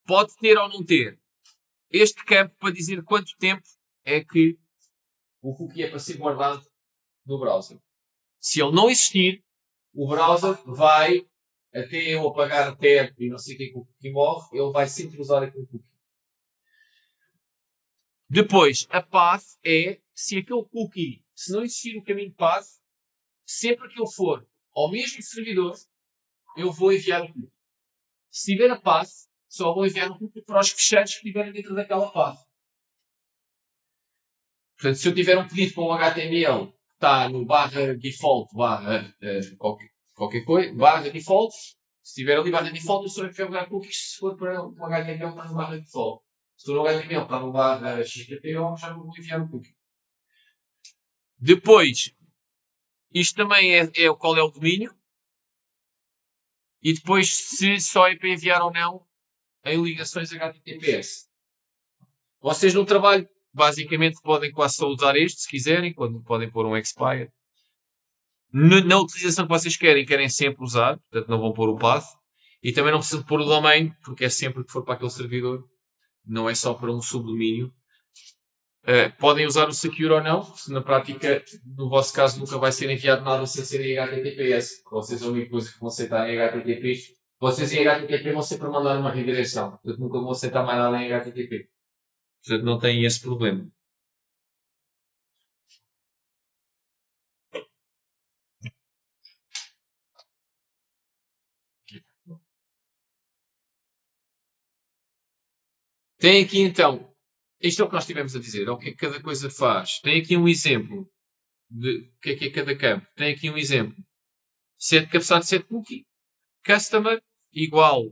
pode ter ou não ter este campo para dizer quanto tempo é que o cookie é para ser guardado no browser. Se ele não existir, o browser vai, até eu apagar a tab e não sei o que o cookie morre, ele vai sempre usar aquele cookie. Depois, a path é se aquele cookie, se não existir o caminho path, sempre que eu for ao mesmo servidor, eu vou enviar o cookie. Se tiver a path, só vou enviar o cookie para os fecheiros que estiverem dentro daquela path. Portanto, se eu tiver um pedido para um HTML que está no barra default, barra qualquer coisa, barra default, se estiver ali barra default, eu só vou enviar cookies se for para um HTML que está no barra default. Se for no HTML que está no barra XPTO, já vou enviar o cookie. Depois, isto também é qual é o domínio. E depois, se só é para enviar ou não em ligações HTTPS. Vocês no trabalho, basicamente, podem quase só usar este, se quiserem, quando podem pôr um expire. Na utilização que vocês querem sempre usar, portanto não vão pôr o path. E também não precisam pôr o domain, porque é sempre que for para aquele servidor. Não é só para um subdomínio. Podem usar o secure ou não, se na prática, no vosso caso, nunca vai ser enviado nada sem ser em HTTPS. Vocês a única coisa que vão aceitar em HTTP, vocês em HTTP vão sempre mandar uma redireção. Portanto, nunca vão aceitar mais nada em HTTP. Portanto, não têm esse problema. Tem aqui então, isto é o que nós estivemos a dizer, é o que é que cada coisa faz. Tem aqui um exemplo de o que é cada campo. Tem aqui um exemplo. Set cabeçalho, set cookie, customer, igual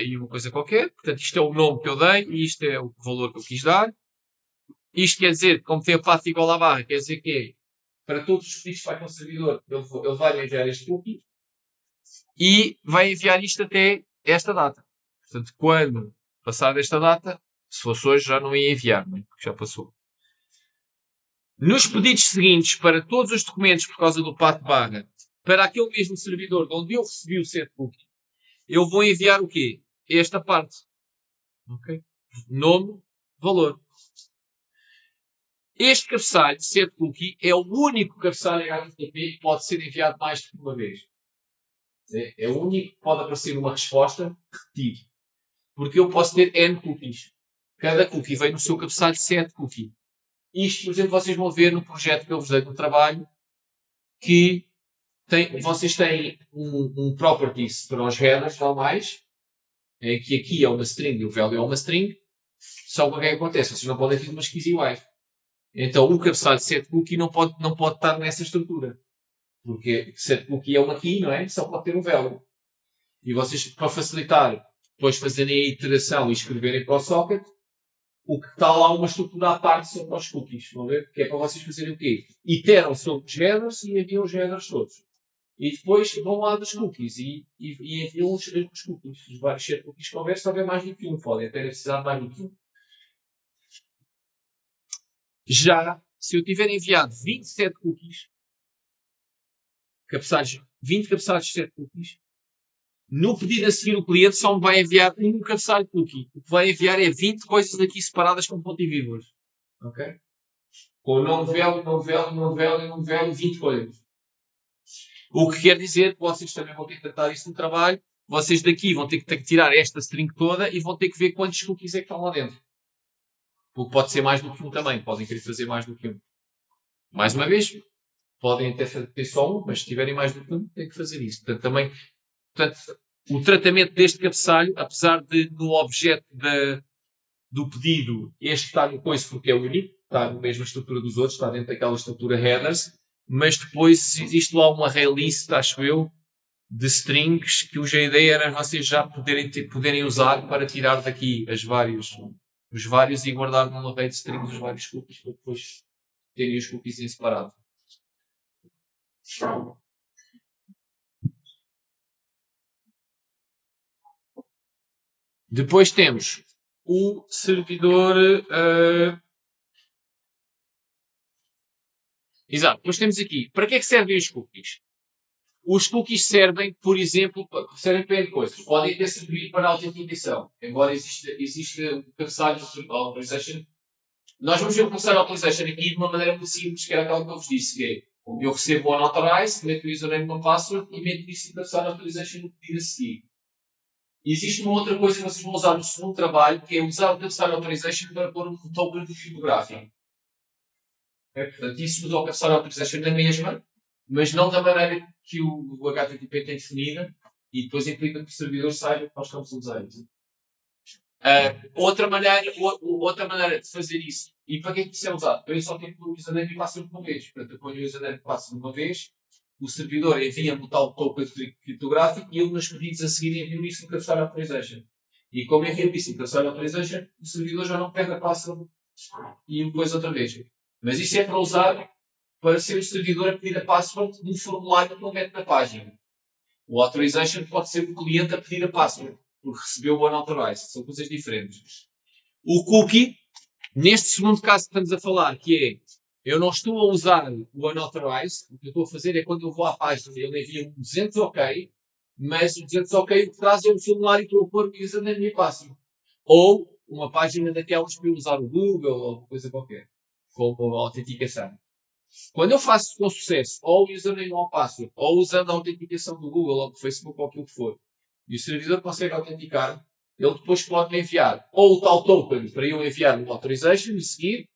e uma coisa qualquer. Portanto, isto é o nome que eu dei e isto é o valor que eu quis dar. Isto quer dizer, como tem a path igual à barra, quer dizer que é para todos os pedidos que vai para o servidor, ele vai enviar este cookie e vai enviar isto até esta data. Portanto, quando passar desta data, se fosse hoje, já não ia enviar, não é? Porque já passou. Nos pedidos seguintes, para todos os documentos, por causa do path barra, para aquele mesmo servidor de onde eu recebi o set cookie, eu vou enviar o quê? Esta parte. Okay? Nome, valor. Este cabeçalho, set cookie, é o único cabeçalho HTTP que pode ser enviado mais do que uma vez. É o único que pode aparecer uma resposta repetido. Porque eu posso ter N cookies. Cada cookie vem no seu cabeçalho set cookie. Isto, por exemplo, vocês vão ver no projeto que eu vos dei no trabalho, que vocês têm um properties para os headers normais, em que aqui é uma string e o value é uma string, só que o que é que acontece? Vocês não podem ter umas keys iguais. Então o cabeçalho set cookie não pode estar nessa estrutura. Porque set cookie é uma key, não é? Só pode ter um value. E vocês, para facilitar, depois fazerem a iteração e escreverem para o socket, o que está lá uma estrutura à parte sobre os cookies. Vão ver? Que é para vocês fazerem o quê? Iteram sobre os headers e enviam os headers todos. E depois vão lá dos cookies e enviam os cookies. Os vários set cookies que houver, se houver mais do que um, podem até precisar de mais do que um. Já, se eu tiver enviado 27 cookies, 20 cabeçalhos de 7 cookies, no pedido a seguir o cliente só me vai enviar um cabeçalho cookie. O que vai enviar é 20 coisas aqui separadas com ponto e vírgulas. Ok? Com não velho, 20 coisas. O que quer dizer que vocês também vão ter que tratar isso no trabalho. Vocês daqui vão ter que tirar esta string toda e vão ter que ver quantos cookies é que estão lá dentro. Porque pode ser mais do que um também. Podem querer fazer mais do que um. Mais uma vez, podem até ter só um, mas se tiverem mais do que um, têm que fazer isso. Portanto, o tratamento deste cabeçalho, apesar de no objeto do pedido, este está no coisa porque é único, está na mesma estrutura dos outros, está dentro daquela estrutura headers, mas depois existe lá uma array list, acho eu, de strings que a ideia era vocês já poderem usar para tirar daqui os vários e guardar num array de strings os vários cookies para depois terem os cookies em separado. Depois temos o servidor... Exato. Depois temos aqui, para que é que servem os cookies? Os cookies servem, por exemplo, servem para N coisas. Podem até servir para autenticação. Embora exista um cabeçalho de authorization. Nós vamos ver o cabeçalho de authorization aqui de uma maneira muito simples, que era aquela que eu vos disse, que é eu recebo o unauthorized, meto o username no password e meto isso no cabeçalho de authorization no pedido a seguir. Existe uma outra coisa que vocês vão usar no segundo trabalho, que é usar o cabeçalho de authorization para pôr um token criptográfico. Portanto, isso usa o cabeçalho de authorization na mesma, mas não da maneira que o HTTP tem definida, e depois implica que o servidor saiba que nós estamos a usar isso. Outra maneira de fazer isso, e para que é que isso é usado? Para isso só tem que pôr o username e password uma vez. Portanto, eu ponho o username e password uma vez, o servidor envia-me o tal token criptográfico e ele nos pedidos a seguir envia isso no cabeçalho de authorization. E como envia isso no cabeçalho de authorization, o servidor já não perde a password e depois outra vez. Mas isso é para usar para ser o servidor a pedir a password de um formulário que ele mete na página. O authorization pode ser o cliente a pedir a password, porque recebeu o unauthorized. São coisas diferentes. O cookie, neste segundo caso que estamos a falar, que é, eu não estou a usar o unauthorized, o que eu estou a fazer é quando eu vou à página, ele envia um 200 OK, mas o 200 OK o que traz é um formulário para eu pôr o username e password. Ou uma página daquelas para eu usar o Google ou coisa qualquer, como autenticação. Quando eu faço com sucesso, ou o username ou o password, ou usando a autenticação do Google ou do Facebook ou aquilo que for, e o servidor consegue autenticar, ele depois pode me enviar ou o tal token para eu enviar no authorization e seguir,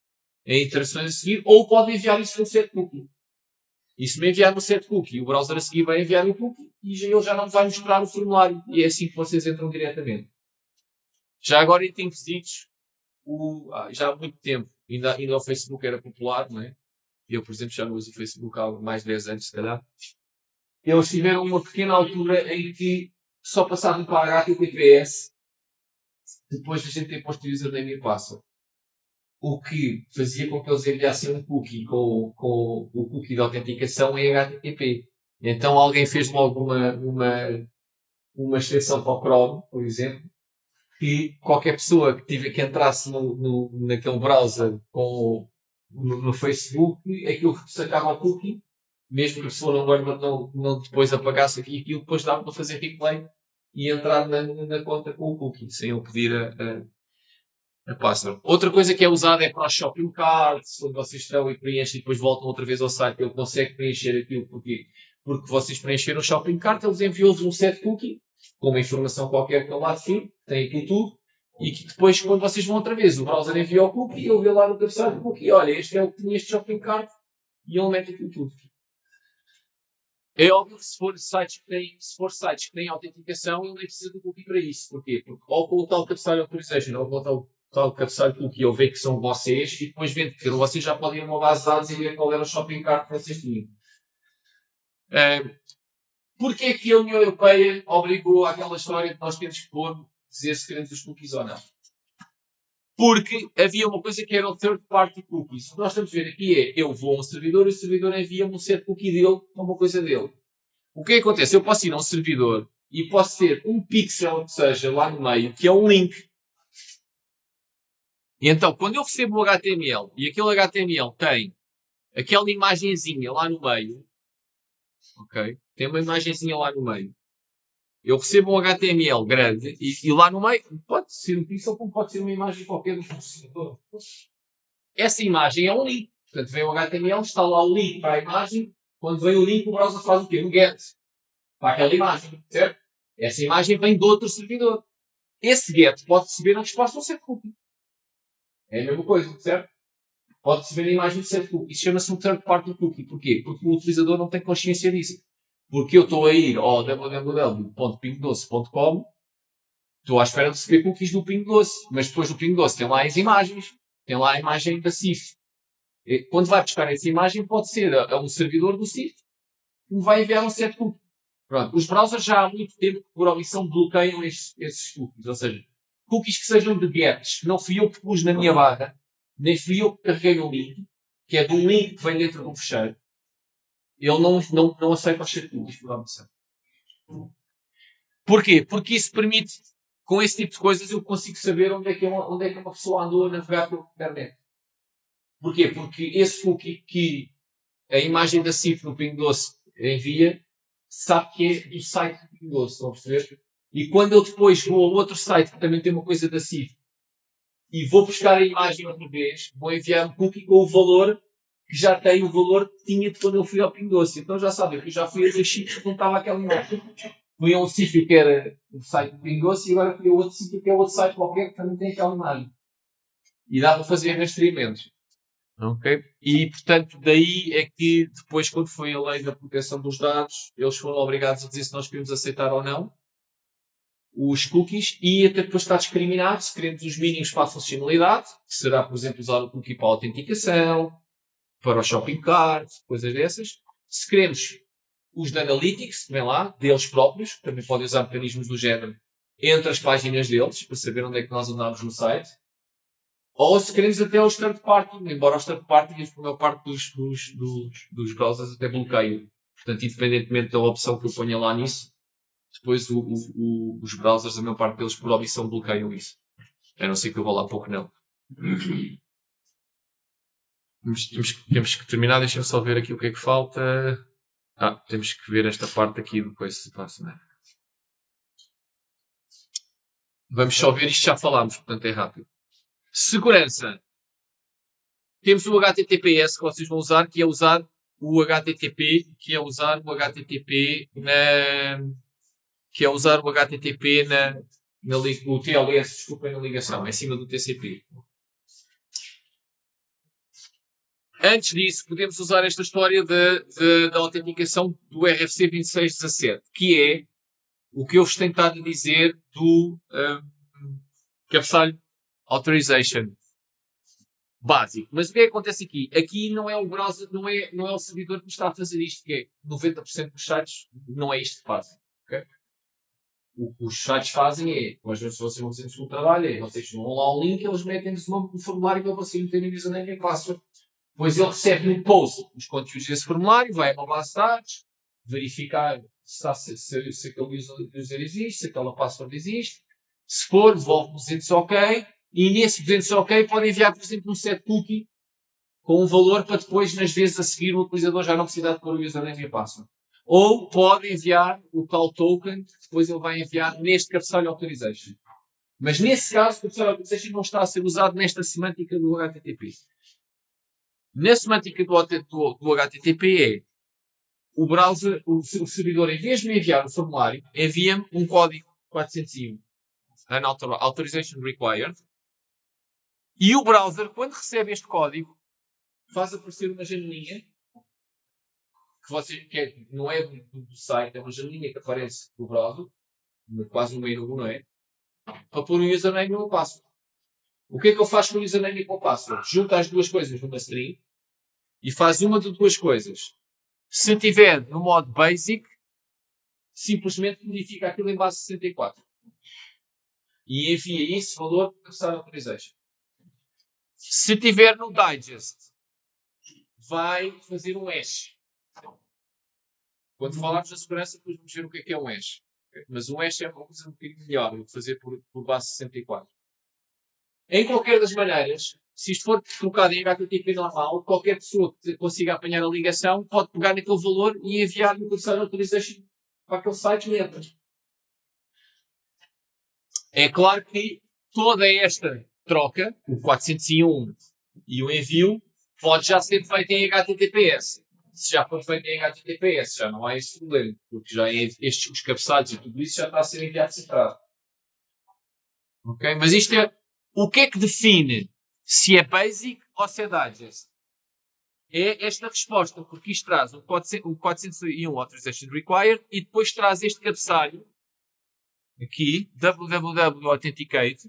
em interações a seguir, ou pode enviar isso no set cookie. E se me enviar no set cookie, o browser a seguir vai enviar o cookie e ele já não vai mostrar o formulário. E é assim que vocês entram diretamente. Já agora em tempos ditos, já há muito tempo, ainda o Facebook era popular, não é? Eu, por exemplo, já não uso o Facebook há mais de 10 anos, se calhar. Eles tiveram uma pequena altura em que só passavam para HTTPS depois de a gente ter posto o username e password. O que fazia com que eles enviassem um cookie com o cookie de autenticação em HTTP. Então alguém fez logo uma extensão para o Chrome, por exemplo, que qualquer pessoa que entrasse naquele browser no Facebook, aquilo que sacava o cookie, mesmo que a pessoa não depois apagasse aqui, aquilo depois dava para fazer replay e entrar na conta com o cookie, sem eu pedir a password. Outra coisa que é usada é para os shopping carts, quando vocês estão e preenchem e depois voltam outra vez ao site, ele consegue preencher aquilo porque vocês preencheram o shopping cart, eles enviam-vos um set cookie, com uma informação qualquer que ele lá define, tem aquilo tudo, e que depois, quando vocês vão outra vez, o browser envia o cookie e ele vê lá no cabeçalho do cookie, olha, este é o que tinha este shopping cart, e ele mete aquilo tudo. É óbvio que se for sites que têm autenticação, ele nem precisa do cookie para isso. Porquê? Porque ou com o tal cabeçalho authorization, ou com o tal cabeçalho cookie, ele vê que são vocês, e depois vê que vocês já podem ir a uma base de dados e ver qual era o shopping cart que vocês tinham. Porquê é que a União Europeia obrigou àquela história de nós termos que dizer se queremos os cookies ou não? Porque havia uma coisa que era o third party cookies. O que nós estamos a ver aqui é, eu vou a um servidor e o servidor envia-me um set cookie dele para uma coisa dele. O que é que acontece? Eu posso ir a um servidor e posso ter um pixel, que seja, lá no meio, que é um link. E então, quando eu recebo o HTML e aquele HTML tem aquela imagenzinha lá no meio, ok? Tem uma imagenzinha lá no meio. Eu recebo um HTML grande e lá no meio pode ser um pixel como pode ser uma imagem qualquer do servidor. Essa imagem é um link. Portanto, vem o HTML, está lá o link para a imagem. Quando vem o link, o browser faz o quê? Um get para aquela imagem, certo? Essa imagem vem de outro servidor. Esse get pode receber a resposta ao set cookie. É a mesma coisa, certo? Pode receber a imagem do set cookie. Isso chama-se um third party cookie. Porquê? Porque o utilizador não tem consciência disso. Porque eu estou a ir ao www.pingodoce.com, estou à espera de receber cookies do Pingo Doce, mas depois do Pingo Doce tem lá as imagens, tem lá a imagem da CIF. Quando vai buscar essa imagem, pode ser a um servidor do CIF que me vai enviar um set cookie. Pronto. Os browsers já há muito tempo que, por omissão, bloqueiam esses cookies. Ou seja, cookies que sejam de gets, que não fui eu que pus na minha barra, nem fui eu que carreguei o link, que é de um link que vem dentro de um fecheiro. Ele não aceita os set cookies por omissão. Porquê? Porque isso permite com esse tipo de coisas eu consigo saber onde é que uma pessoa andou a navegar pela internet. Porquê? Porque esse cookie que a imagem da CIF no Pingo Doce envia, sabe que é do site do Pingo Doce, estão a perceber? E quando eu depois vou a outro site que também tem uma coisa da CIF e vou buscar a imagem outra vez, vou enviar um cookie com o valor que já tem o valor que tinha de quando eu fui ao Pingo Doce. Então já sabem que eu já fui a 2 sítios que não estava aquela imagem. Fui a um sítio que era o site do Pingo Doce e agora fui a outro sítio que é outro site qualquer que também tem aquela imagem. E dá para fazer rastreamentos. Ok? E, portanto, daí é que depois, quando foi a lei da proteção dos dados, eles foram obrigados a dizer se nós queríamos aceitar ou não os cookies e até depois está discriminado se queremos os mínimos para a funcionalidade, que será, por exemplo, usar o cookie para a autenticação, para o shopping cart, coisas dessas. Se queremos os de analytics, que vem lá, deles próprios, que também podem usar mecanismos do género entre as páginas deles, para saber onde é que nós andamos no site. Ou se queremos até os third party, embora os third party, a maior parte dos browsers até bloqueiam. Portanto, independentemente da opção que eu ponha lá nisso, depois os browsers, a maior parte deles, por omissão, bloqueiam isso. A não ser que eu vou lá pouco não. Temos que terminar, deixa-me só ver aqui o que é que falta. Temos que ver esta parte aqui depois se passa, não é? Vamos só ver, isto já falámos, portanto é rápido. Segurança. Temos o HTTPS que vocês vão usar, que é usar o HTTP, o TLS, desculpem, na ligação, é em cima do TCP. Antes disso, podemos usar esta história da autenticação do RFC 2617, que é o que eu vos tenho estado a dizer do cabeçalho Authorization básico. Mas o que é que acontece aqui? Aqui não é o browser, não é o servidor que está a fazer isto, que é 90% dos sites não é isto que fazem. Okay? O que os sites fazem é, às vezes vocês vão fazer o seu trabalho, vocês vão lá ao link, eles metem-nos um formulário para vocês meterem o username e password. Depois ele recebe no post os conteúdos desse formulário, vai a uma base de dados, verificar se aquele user existe, se aquela password existe. Se for, devolve-nos 200 OK. E nesse 200 OK pode enviar, por exemplo, um set cookie com um valor para depois, nas vezes a seguir, o utilizador já não precisar de pôr o username e a password. Ou pode enviar o tal token que depois ele vai enviar neste cabeçalho Authorization. Mas nesse caso, o cabeçalho Authorization não está a ser usado nesta semântica do HTTP. Na semântica do HTTP é o browser, o servidor, em vez de me enviar um formulário, envia-me um código 401. Authorization Required. E o browser, quando recebe este código, faz aparecer uma janelinha não é do site, é uma janelinha que aparece no browser, quase no meio do não é? Para pôr o username e o password. O que é que ele faz com o username e com o password? Junta as duas coisas numa string e faz uma de duas coisas. Se estiver no modo basic, simplesmente modifica aquilo em base 64. E envia esse valor para passar a authorization. Se estiver no digest, vai fazer um hash. Quando falarmos da segurança, depois vamos ver o que é um hash. Mas um hash é uma coisa um bocadinho melhor, eu vou fazer por base 64. Em qualquer das maneiras, se isto for colocado em HTTP normal, qualquer pessoa que consiga apanhar a ligação pode pegar naquele valor e enviar no terceiro authorization para aquele site e entra. É claro que toda esta troca, o 401 e o envio, pode já ser feita em HTTPS. Se já for feito em HTTPS, já não há esse problema, porque já os cabeçalhos e tudo isso já está a ser enviado separado. Ok? Mas isto é o que é que define se é basic ou se é digest? É esta resposta, porque isto traz o 401 Authorization Required e depois traz este cabeçalho aqui, www.authenticate,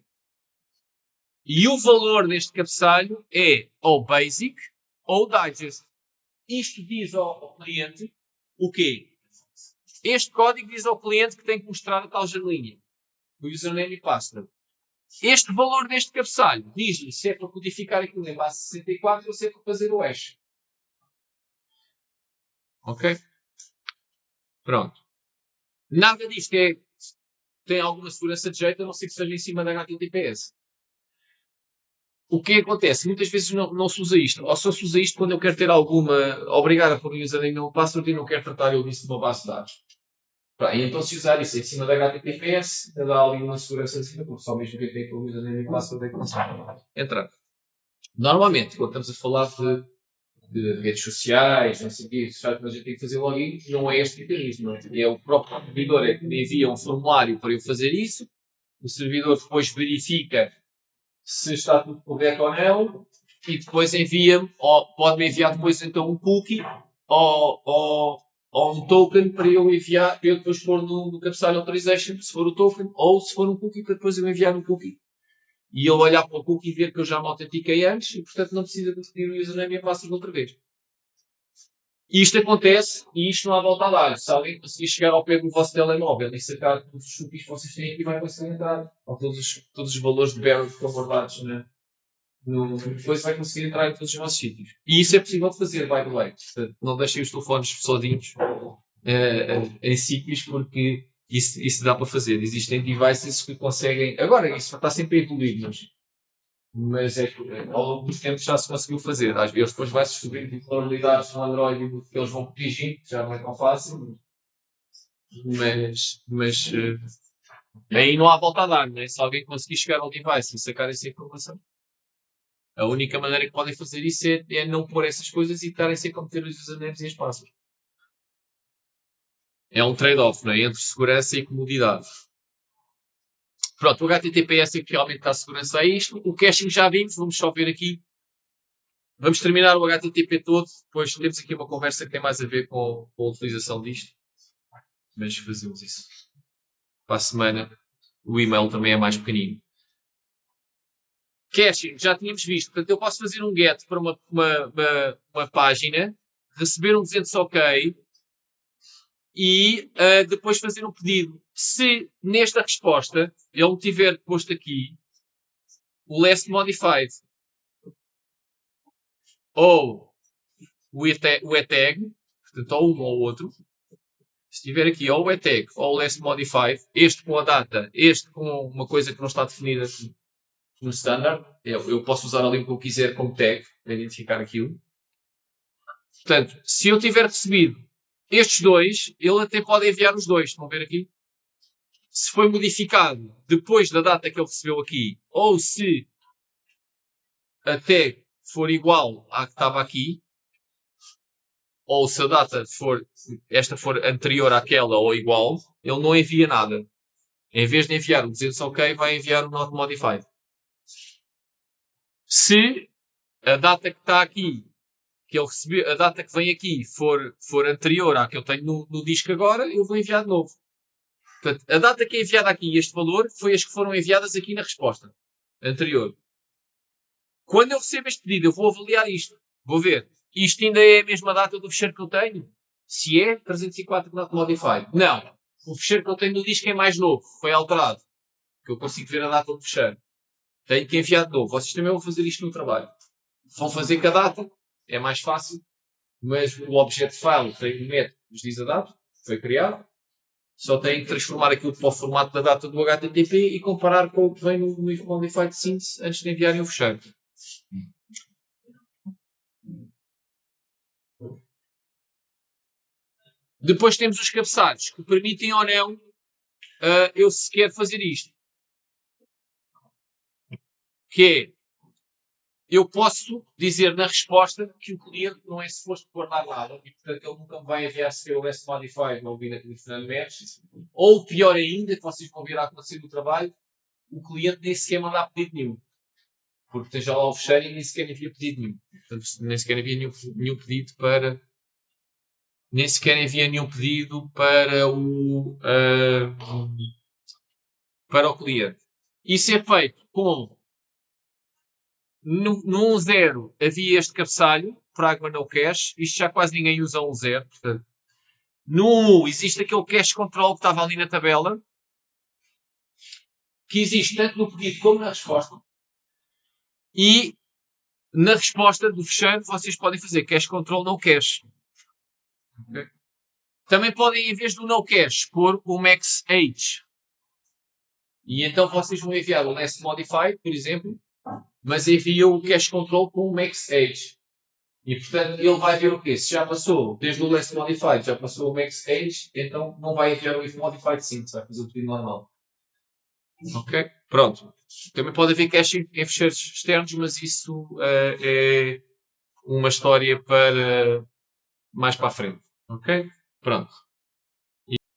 e o valor deste cabeçalho é ou basic ou digest. Isto diz ao cliente o quê? Este código diz ao cliente que tem que mostrar a tal janelinha, o username e password. Este valor deste cabeçalho diz-lhe se é para codificar aquilo em base 64 ou se é para fazer o hash. Ok? Pronto. Nada disto é tem alguma segurança de jeito, a não ser que seja em cima da HTTPS. O que acontece? Muitas vezes não se usa isto. Ou só se usa isto quando eu quero ter obrigar a pôr um username no password e não quero tratar eu disso de uma base de dados. E então se usar isso em cima da HTTPS, dá ali uma segurança de cima, porque só mesmo que tem aquele username e password é que consegue entrar. Normalmente, quando estamos a falar de redes sociais, não sei o quê, quando a gente tem que fazer login, não é este mecanismo. É o próprio servidor que me envia um formulário para eu fazer isso. O servidor depois verifica se está tudo correto ou não, e depois envia-me, ou pode-me enviar depois então um cookie, ou um token para eu enviar, para eu depois pôr no cabeçalho authorization, se for o token, ou se for um cookie, para depois eu enviar um cookie. E eu olhar para o cookie e ver que eu já me autentiquei antes, e portanto não precisa de pedir o username e a password outra vez. E isto acontece, e isto não há volta a dar. Se alguém conseguir chegar ao pé do vosso telemóvel e sacar todos os cookies que vocês têm aqui, vai conseguir entrar. Ou todos os valores de barrel que estão guardados, né? Depois vai conseguir entrar em todos os vossos sítios. E isso é possível de fazer, by the way. Portanto, não deixem os telefones sozinhos em sítios, porque isso dá para fazer. Existem devices que conseguem. Agora, isso está sempre a evoluir, mas ao longo dos tempos já se conseguiu fazer. Às vezes depois vai-se descobrir vulnerabilidades no Android que eles vão corrigir, já não é tão fácil. Mas aí não há volta a dar, né? Se alguém conseguir chegar ao device e sacar essa informação, a única maneira que podem fazer isso é não pôr essas coisas e estarem sempre a meter os usernames e as passwords. É um trade-off, né? Entre segurança e comodidade. Pronto, o HTTPS é que realmente dá segurança a isto. O caching já vimos, vamos só ver aqui. Vamos terminar o HTTP todo, depois temos aqui uma conversa que tem mais a ver com a utilização disto. Mas fazemos isso. Para a semana, o e-mail também é mais pequenino. Caching, já tínhamos visto. Portanto, eu posso fazer um get para uma página, receber um 200 OK e depois fazer um pedido. Se nesta resposta ele tiver posto aqui o last modified ou o etag, portanto, ou um ou outro, se tiver aqui ou o etag ou o last modified, este com a data, este com uma coisa que não está definida no standard, eu posso usar ali o que eu quiser como tag para identificar aquilo. Portanto, se eu tiver recebido estes dois, ele até pode enviar os dois. Estão a ver aqui? Se foi modificado depois da data que ele recebeu aqui, ou se a tag for igual à que estava aqui, ou se a data esta for anterior àquela ou igual, ele não envia nada. Em vez de enviar o 200 OK, vai enviar o not modified. Se a data que está aqui, que ele recebeu, a data que vem aqui for anterior à que eu tenho no disco agora, eu vou enviar de novo. Portanto, a data que é enviada aqui, este valor, foi as que foram enviadas aqui na resposta anterior. Quando eu recebo este pedido, eu vou avaliar isto. Vou ver. Isto ainda é a mesma data do fecheiro que eu tenho? Se é, 304 not modified. Não. O fecheiro que eu tenho no disco é mais novo. Foi alterado. Que eu consigo ver a data do fecheiro. Tenho que enviar de novo. Vocês também vão fazer isto no trabalho. Vão fazer com a data. É mais fácil. Mas o objeto file tem um método que vos diz a data. Foi criado. Só tem que transformar aquilo para o formato da data do HTTP e comparar com o que vem no if modified since antes de enviarem o fecheiro. Depois temos os cabeçalhos que permitem ou não eu sequer fazer isto. Que é, eu posso dizer na resposta que o cliente não é suposto guardar nada e, portanto, ele nunca me vai enviar se o last modified ou o Fernando Mendes. Ou, pior ainda, que vocês vão vir a acontecer no trabalho, o cliente nem sequer mandar pedido nenhum. Porque tem já lá o fecheiro e nem sequer envia pedido nenhum. Portanto, nem sequer envia nenhum pedido para... Nem sequer envia nenhum pedido para o cliente. Isso é feito com... No 0 havia este cabeçalho, Pragma no cache. Isto já quase ninguém usa um 0. Portanto, no 1 existe aquele cache control que estava ali na tabela, que existe tanto no pedido como na resposta. E na resposta do fecheiro vocês podem fazer cache control no cache. Okay? Também podem, em vez do no cache, pôr o max age. E então vocês vão enviar o last modified, por exemplo, mas enviam o cache control com o max age. E portanto ele vai ver o quê? Se já passou, desde o last modified, já passou o max age, então não vai enviar o if modified sim, vai fazer o pedido normal. Ok? Pronto. Também pode haver cache em fecheiros externos, mas isso é uma história para mais para a frente. Ok? Pronto.